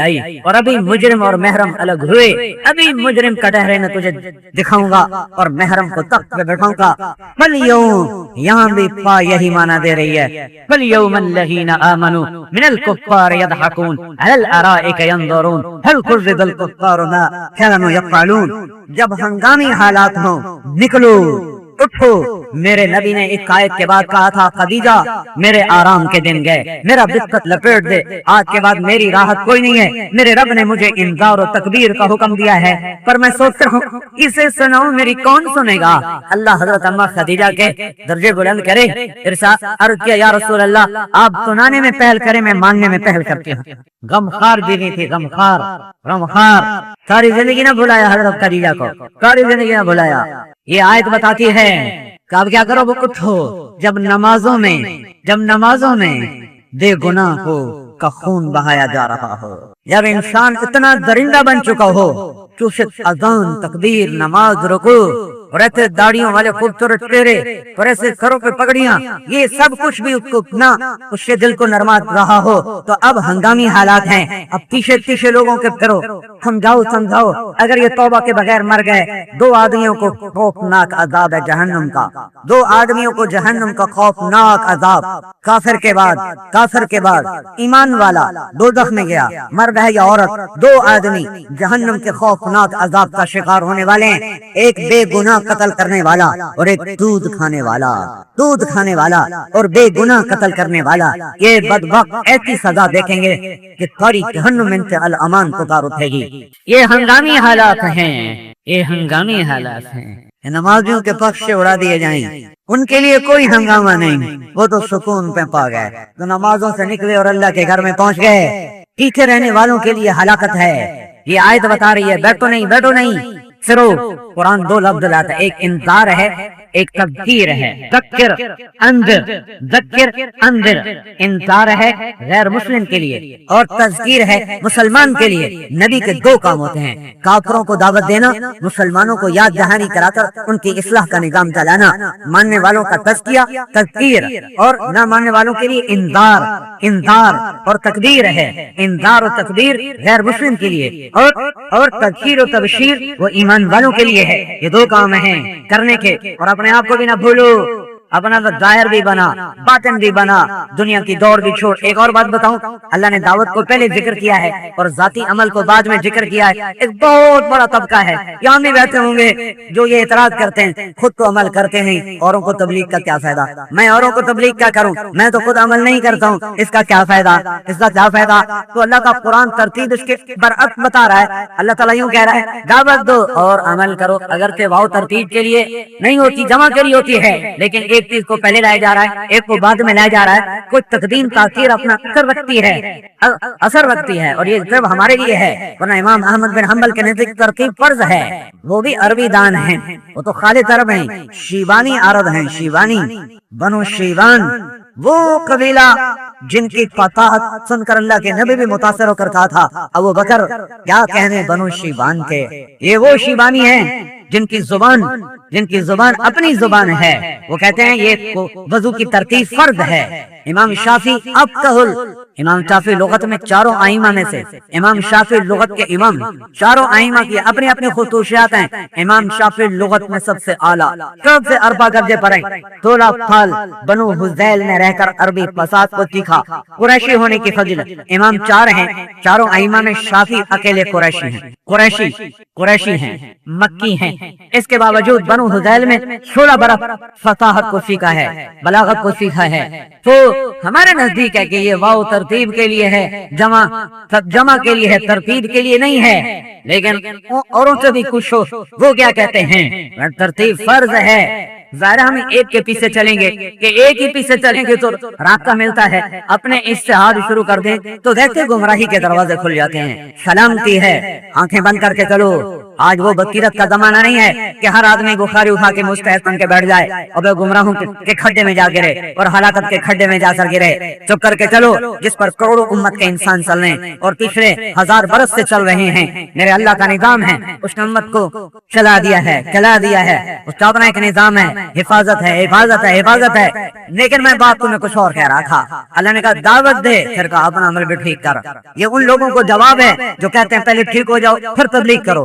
آئی, اور ابھی مجرم اور محرم الگ ہوئے. ابھی مجرم کا ٹہرے میں تجھے دکھاؤں گا اور محرم کو تخت پہ بٹھاؤں گا. فَالْيَوْمَ, یہاں بھی فا یہی معنی دے رہی ہے. فَالْيَوْمَ الَّذِينَ آمَنُوا مِنَ الْكُفَّارِ يَضْحَكُونَ عَلَى الْأَرَائِكِ يَنظُرُونَ هَلْ كُذِّبَ الْكُفَّارُ مَا كَانُوا يَفْعَلُونَ. جب ہنگامی حالات ہوں, نکلو, اٹھو۔ میرے نبی نے ایک آیت کے بعد کہا تھا خدیجہ میرے آرام کے دن گئے، میرا بستر لپیٹ دے، آج کے بعد میری راحت کوئی نہیں ہے، میرے رب نے مجھے انذار و تکبیر کا حکم دیا ہے، پر میں سوچتا ہوں اسے سناؤں میری کون سنے گا۔ اللہ حضرت اما خدیجہ کے درجے بلند کرے، ارشاد عرض کیا یا رسول اللہ آپ سنانے میں پہل کریں میں ماننے میں پہل کرتی ہوں۔ غمخوار بیوی تھی، غمخوار ساری زندگی نہ بھلایا حضرت خدیجہ کو، ساری زندگی نہ بھلایا۔ یہ آیت بتاتی ہے کہ اب کیا کرو، وہ اٹھو جب نمازوں میں بے گناہ کو کا خون بہایا جا رہا ہو، جب انسان اتنا درندہ بن چکا ہو کہ اسے اذان، تکبیر، نماز، رکوع اور ایسے داڑیوں والے خوبصورت چہرے اور ایسے سروں پہ پگڑیاں، یہ سب کچھ بھی اس کے دل کو نرما رہا ہو، تو اب ہنگامی حالات ہیں۔ اب پیچھے لوگوں کے پھرو، سمجھاؤ اگر یہ توبہ کے بغیر مر گئے، دو آدمیوں کو خوفناک عذاب ہے جہنم کا، دو آدمیوں کو جہنم کا خوفناک عذاب، کافر کے بعد ایمان والا دوزخ میں گیا، مرد ہے یا عورت، دو آدمی جہنم کے خوفناک عذاب کا شکار ہونے والے ہیں، ایک بے گناہ قتل کرنے والا اور ایک دودھ کھانے والا اور بے گناہ قتل کرنے والا۔ یہ بدبخت ایسی سزا دیکھیں گے کہ ساری جہنم ان سے الامان پکار اٹھے گی۔ یہ ہنگامی حالات ہیں، نمازیوں کے پکش سے اڑا دیے جائیں، ان کے لیے کوئی ہنگامہ نہیں، وہ تو سکون پہ پا گئے، تو نمازوں سے نکلے اور اللہ کے گھر میں پہنچ گئے۔ پیچھے رہنے والوں کے لیے ہلاکت ہے۔ یہ آیت بتا رہی ہے بیٹھو نہیں سرو۔ قرآن دو لفظ لاتا ہے، ایک انذار ہے، ایک تذکیر ہے، ذکر انذر، انذار ہے غیر مسلم کے لیے اور تذکیر ہے مسلمان کے لیے۔ نبی کے دو کام ہوتے ہیں، کافروں کو دعوت دینا، مسلمانوں کو یاد دہانی کرا کر ان کی اصلاح کا نظام چلانا، ماننے والوں کا تذکیہ، تذکیر، اور نہ ماننے والوں کے لیے انذار اور تکبیر ہے۔ انذار و تکبیر غیر مسلم کے لیے اور تذکیر و تبشیر وہ ایمان والوں کے لیے ہے۔ یہ دو کام ہیں کرنے کے، اور اپنے آپ کو بھی نہ بھولو، اپنا ظاہر بھی بنا، باطن بھی بنا، دنیا کی دوڑ بھی چھوڑ۔ ایک اور بات بتاؤں، اللہ نے دعوت کو پہلے ذکر کیا ہے اور ذاتی عمل کو بعد میں ذکر کیا ہے۔ ایک بہت بڑا طبقہ ہے، یہاں بھی بیٹھے ہوں گے جو یہ اعتراض کرتے ہیں خود تو عمل کرتے ہیں، اوروں کو تبلیغ کا کیا فائدہ، میں اوروں کو تبلیغ کیا کروں، میں تو خود عمل نہیں کرتا ہوں، اس کا کیا فائدہ۔ تو اللہ کا قرآن ترتیب اس کے برعکس بتا رہا ہے۔ اللہ تعالیٰ یوں کہہ رہا ہے دعوت دو اور عمل کرو، اگرچہ واؤ ترتیب کے لیے نہیں ہوتی، جمع کے لیے ہوتی ہے، لیکن ایک چیز کو پہلے لایا جا رہا ہے، ایک کو بعد میں لایا جا رہا ہے۔ کوئی تقدیم تاخیر اپنا اثر رکھتی ہے، اور یہ صرف ہمارے لیے ہے، ورنہ امام احمد بن حنبل کے نزدیک ترتیب فرض ہے۔ وہ بھی عربی دان ہیں، وہ تو خالد عرب ہیں، شیبانی عرب ہیں، شیبانی بنو شیبان، وہ قبیلہ جن کی فطاحت سن کر اللہ کے نبی بھی متاثر ہو کر کہا تھا ابو بکر کیا کہنے بنو شیبان کے۔ یہ وہ شیبانی ہیں جن کی زبان اپنی زبان ہے، وہ کہتے ہیں یہ وضو کی ترتیب فرض ہے۔ امام شافعی لغت میں چاروں ائمہ میں سے، امام شافعی لغت کے امام، چاروں ائمہ کی اپنی اپنی خصوصیات ہیں۔ امام شافعی لغت میں سب سے اعلیٰ، سب سے اربع درجے پر ہیں۔ 16 سال بنو حذیل میں رہ کر عربی فصاحت کو سیکھا، قریشی ہونے کی فضل۔ امام چار ہیں، چاروں ائمہ میں شافعی اکیلے قریشی ہیں، مکی ہیں۔ اس کے باوجود بنو حذیل میں 16 برس فصاحت کو سیکھا ہے، بلاغت کو سیکھا ہے۔ تو ہمارے نزدیک ہے کہ یہ واو ترتیب کے لیے ہے، جمع کے لیے ہے، ترتیب کے لیے نہیں ہے۔ لیکن اوروں سے بھی خوش ہو، وہ کیا کہتے ہیں ترتیب فرض ہے۔ ظاہر ہم ایک کے پیچھے چلیں گے کہ ایک ہی پیچھے چلیں گے تو راستہ ملتا ہے، اپنے اجتہاد شروع کر دیں تو دیکھتے گمراہی کے دروازے کھل جاتے ہیں۔ سلامتی ہے، آنکھیں بند کر کے چلو۔ آج وہ بصیرت کا زمانہ نہیں ہے کہ ہر آدمی بخاری اٹھا کے مستحق بن کے بیٹھ جائے اور وہ گمراہوں کے کھڈے میں جا گرے اور ہلاکت کے کھڈے میں جا کر گرے۔ چپ کر کے چلو، جس پر کروڑوں امت کے انسان چل رہے ہیں اور پچھلے 1000 برس سے چل رہے ہیں۔ میرے اللہ کا نظام ہے، اس نے امت کو چلا دیا ہے، اس کا اپنا ایک نظام ہے، حفاظت ہے۔ لیکن میں بات تمہیں کچھ اور کہہ رہا تھا۔ اللہ نے کہا دعوت دے، پھر کہا اپنا عمل بھی ٹھیک کر۔ یہ ان لوگوں کو جواب ہے جو کہتے ہیں پہلے ٹھیک ہو جاؤ پھر تبلیغ کرو،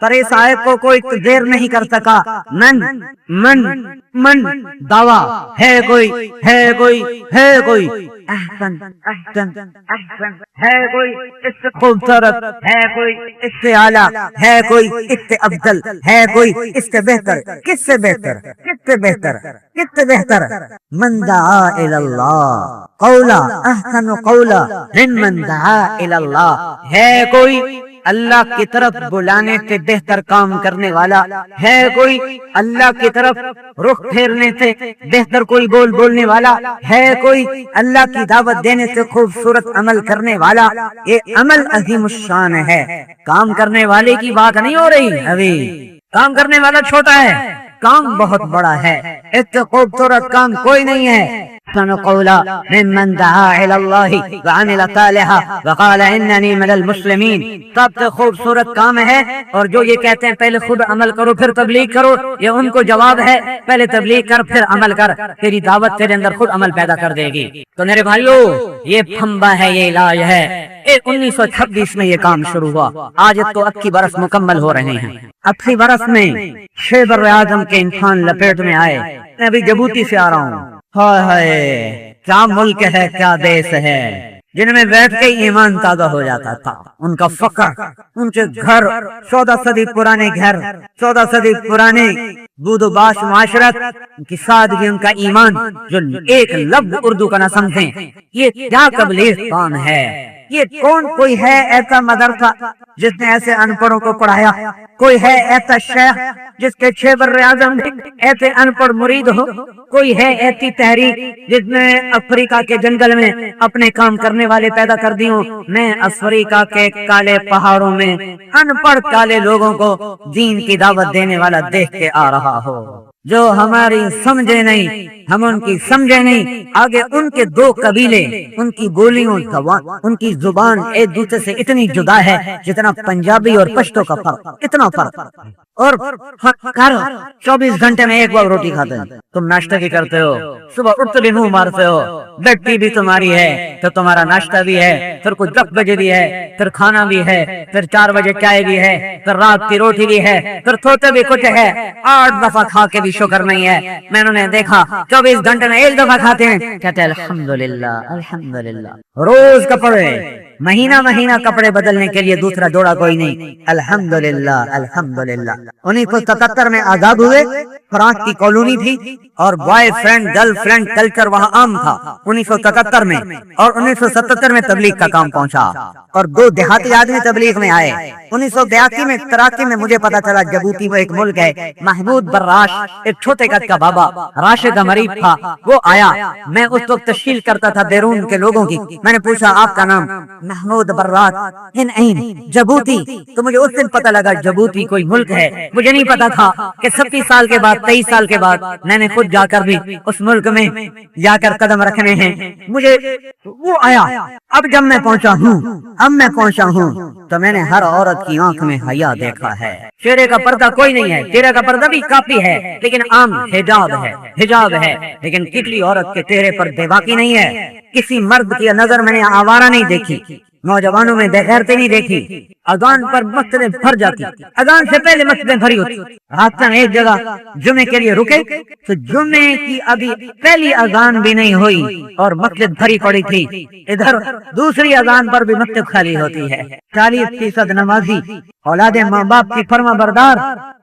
پر اس آیت کو کوئی دیر نہیں کر سکا. من من من دعویٰ ہے کوئی ہے کوئی احسن احسن احسن ہے کوئی اس سے خوبصورت ہے کوئی اس سے اعلیٰ ہے کوئی اس سے افضل ہے کوئی اس سے بہتر. کس سے بہتر کس سے بہتر کس سے بہتر؟ من دعا الی اللہ قولا احسن قولا ممن دعا الی اللہ. ہے کوئی اللہ کی طرف بلانے سے بہتر کام کرنے والا؟ ہے کوئی اللہ کی طرف رخ پھیرنے سے بہتر کوئی بولنے والا؟ ہے کوئی اللہ کی دعوت دینے سے خوبصورت عمل کرنے والا؟ یہ عمل عظیم الشان ہے. کام کرنے والے کی بات نہیں ہو رہی ابھی. کام کرنے والا چھوٹا ہے، کام بہت بڑا ہے. اس سے خوبصورت کام کوئی نہیں ہے. قولا ممن دعا الى الله وعمل صالحا وقال انني من المسلمين. سب سے خوبصورت کام ہے. اور جو یہ کہتے ہیں پہلے خود عمل کرو پھر تبلیغ کرو، یہ ان کو جواب ہے پہلے تبلیغ کر پھر عمل کر، تیری دعوت تیرے اندر خود عمل پیدا کر دے گی. تو میرے بھائیو یہ پھمبا ہے، یہ علاج ہے. 1926 میں یہ کام شروع ہوا. آج تو 80 برس مکمل ہو رہے ہیں. 80 برس میں 6 بر اعظم کے انسان لپیٹ میں آئے. میں ابھی جبوتی سے آ رہا ہوں. ہائے ہائے کیا ملک ہے، کیا دیش ہے، جن میں بیٹھ کے ایمان تازہ ہو جاتا تھا. ان کا فقر، ان کے گھر 14 صدی پرانے گھر، 14 صدی پرانے بود و باش معاشرت، ان کی سادگی، ان کا ایمان جو ایک لفظ اردو کا نہ سمجھیں. یہ کیا قبلیت کام ہے. یہ کوئی ہے ایسا مدرسہ جس نے ایسے ان پڑھوں کو پڑھایا؟ کوئی ہے ایسا شیخ جس کے 6 بر اعظم ایسے ان پڑھ مرید ہو؟ کوئی ہے ایسی تحریک جس نے افریقہ کے جنگل میں اپنے کام کرنے والے پیدا کر دی ہوں؟ میں افریقہ کے کالے پہاڑوں میں ان پڑھ کالے لوگوں کو دین کی دعوت دینے والا دیکھ کے آ رہا ہو، جو ہماری سمجھے نہیں، ہم ان کی سمجھے نہیں. آگے ان کے 2 قبیلے، ان کی بولیوں، ان کی زبان ایک دوسرے سے اتنی جدا ہے جتنا پنجابی اور پشتو کا فرق، اتنا فرق. اور 24 گھنٹے میں ایک بار روٹی کھاتے ہیں. تم ناشتہ بھی کرتے ہو، صبح اٹھتے بھی منہ مارتے ہو، بیٹی بھی تمہاری ہے تو تمہارا ناشتہ بھی ہے، پھر کچھ 10 بجے بھی ہے، پھر کھانا بھی ہے، پھر 4 بجے چائے بھی ہے، پھر رات کی روٹی بھی ہے، پھر سوتے بھی کچھ ہے. 8 دفعہ کھا کے بھی شکر نہیں ہے. میں نے دیکھا 24 گھنٹے میں 1 دفعہ کھاتے ہیں، کہتے ہیں الحمدللہ الحمدللہ. روز کپڑے، مہینہ کپڑے بدلنے کے لیے دوسرا جوڑا کوئی نہیں. الحمدللہ الحمدللہ. 1977 میں آزاد ہوئے. فرانس کی کالونی تھی اور boy friend girl friend culture وہاں عام تھا 1977 میں. اور 1977 میں تبلیغ کا کام پہنچا اور 2 دیہاتی آدمی تبلیغ میں آئے. 1982 میں 83 میں مجھے پتا چلا جبوتی وہ ایک ملک ہے. محمود براش ایک چھوٹے قد کا بابا راشد کا مریض تھا، وہ آیا. میں اس وقت تشکیل کرتا تھا بیرون کے لوگوں کی. میں نے پوچھا آپ کا نام؟ محمود براش. جبوتی. تو مجھے اس دن پتا لگا جبوتی کوئی ملک ہے. مجھے نہیں پتا تھا کہ 27 سال کے بعد 23 سال کے بعد میں نے خود جا کر بھی اس ملک میں جا کر قدم رکھنے ہیں. مجھے وہ آیا. اب جب میں پہنچا ہوں تو میں نے ہر عورت کی آنکھ میں حیا دیکھا ہے. چہرے کا پردہ کوئی نہیں ہے، چہرے کا پردہ بھی کافی ہے لیکن عام حجاب ہے. لیکن کسی عورت کے چہرے پر بے باکی نہیں ہے. کسی مرد کی نظر میں نے آوارہ نہیں دیکھی، نوجوانوں میں بے غیرتی نہیں دیکھی. اذان پر مسجدیں بھر جاتی، اذان سے پہلے مسجدیں بھری ہوتی. راستے میں ایک جگہ جمعے کے لیے رکے تو جمعے کی ابھی پہلی اذان بھی نہیں ہوئی اور مسجد بھری پڑی تھی. ادھر دوسری اذان پر بھی مسجد خالی ہوتی ہے. 40% نمازی، اولاد ماں باپ کی فرما بردار.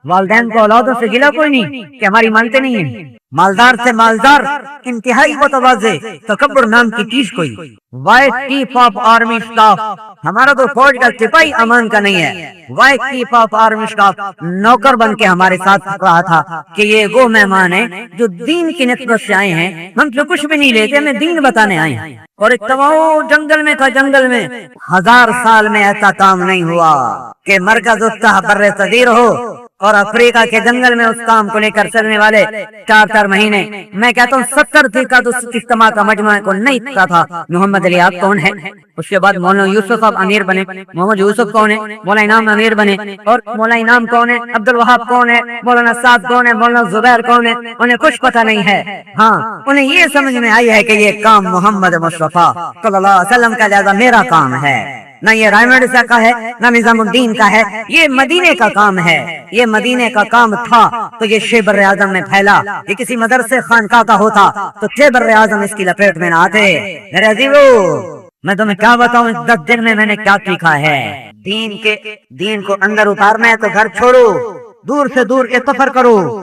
والدین کو اولادوں سے گلا کوئی نہیں کہ ہماری مانتے نہیں ہیں. مالدار سے مالدار، انتہائی متواضع، تکبر نام کی چیز کوئی. Vice chief of army staff, ہمارا تو فوج کا سپاہی امان کا نہیں ہے. Vice chief of army staff نوکر بن کے ہمارے ساتھ رہا تھا کہ یہ وہ مہمان ہیں جو دین کی نسبت سے آئے ہیں، ہم سے کچھ بھی نہیں لیتے، ہمیں دین بتانے آئے ہیں. اور ایک تمام جنگل میں تھا. جنگل میں 1000 سال میں ایسا کام نہیں ہوا کہ مرکز اس کا بر صغیر ہو اور افریقہ کے جنگل میں اس کام کو لے کر چلنے والے 4 مہینے. میں کہتا ہوں 70 فیصد اس اجتماع کا مجمع کو نہیں پتا تھا محمد علی آپ کون ہے. اس کے بعد مولانا یوسف آپ امیر بنے. محمد یوسف کون ہے؟ مولانا انعام امیر بنے. اور مولانا انعام کون ہے؟ عبد الوہاب کون ہے؟ مولانا سعد کون ہے؟ مولانا زبیر کون ہے؟ انہیں کچھ پتہ نہیں ہے. ہاں انہیں یہ سمجھ میں آئی ہے کہ یہ کام محمد مصطفیٰ صلی اللہ علیہ وسلم کا، لہذا میرا کام ہے. نہ یہ رائے مرزا کا ہے نہ نظام الدین کا ہے، یہ مدینے کا کام ہے، یہ مدینے کا کام تھا تو یہ شیب بر اعظم میں پھیلا۔ یہ کسی مدرسے خانقاہ کا ہوتا تو شیب بر اعظم اس کی لپیٹ میں نہ آتے۔ میرے عزیزو، میں تمہیں کیا بتاؤں اس 10 دن میں نے کیا سیکھا ہے۔ دین کو اندر اتارنا ہے تو گھر چھوڑو، دور سے دور کے سفر کرو۔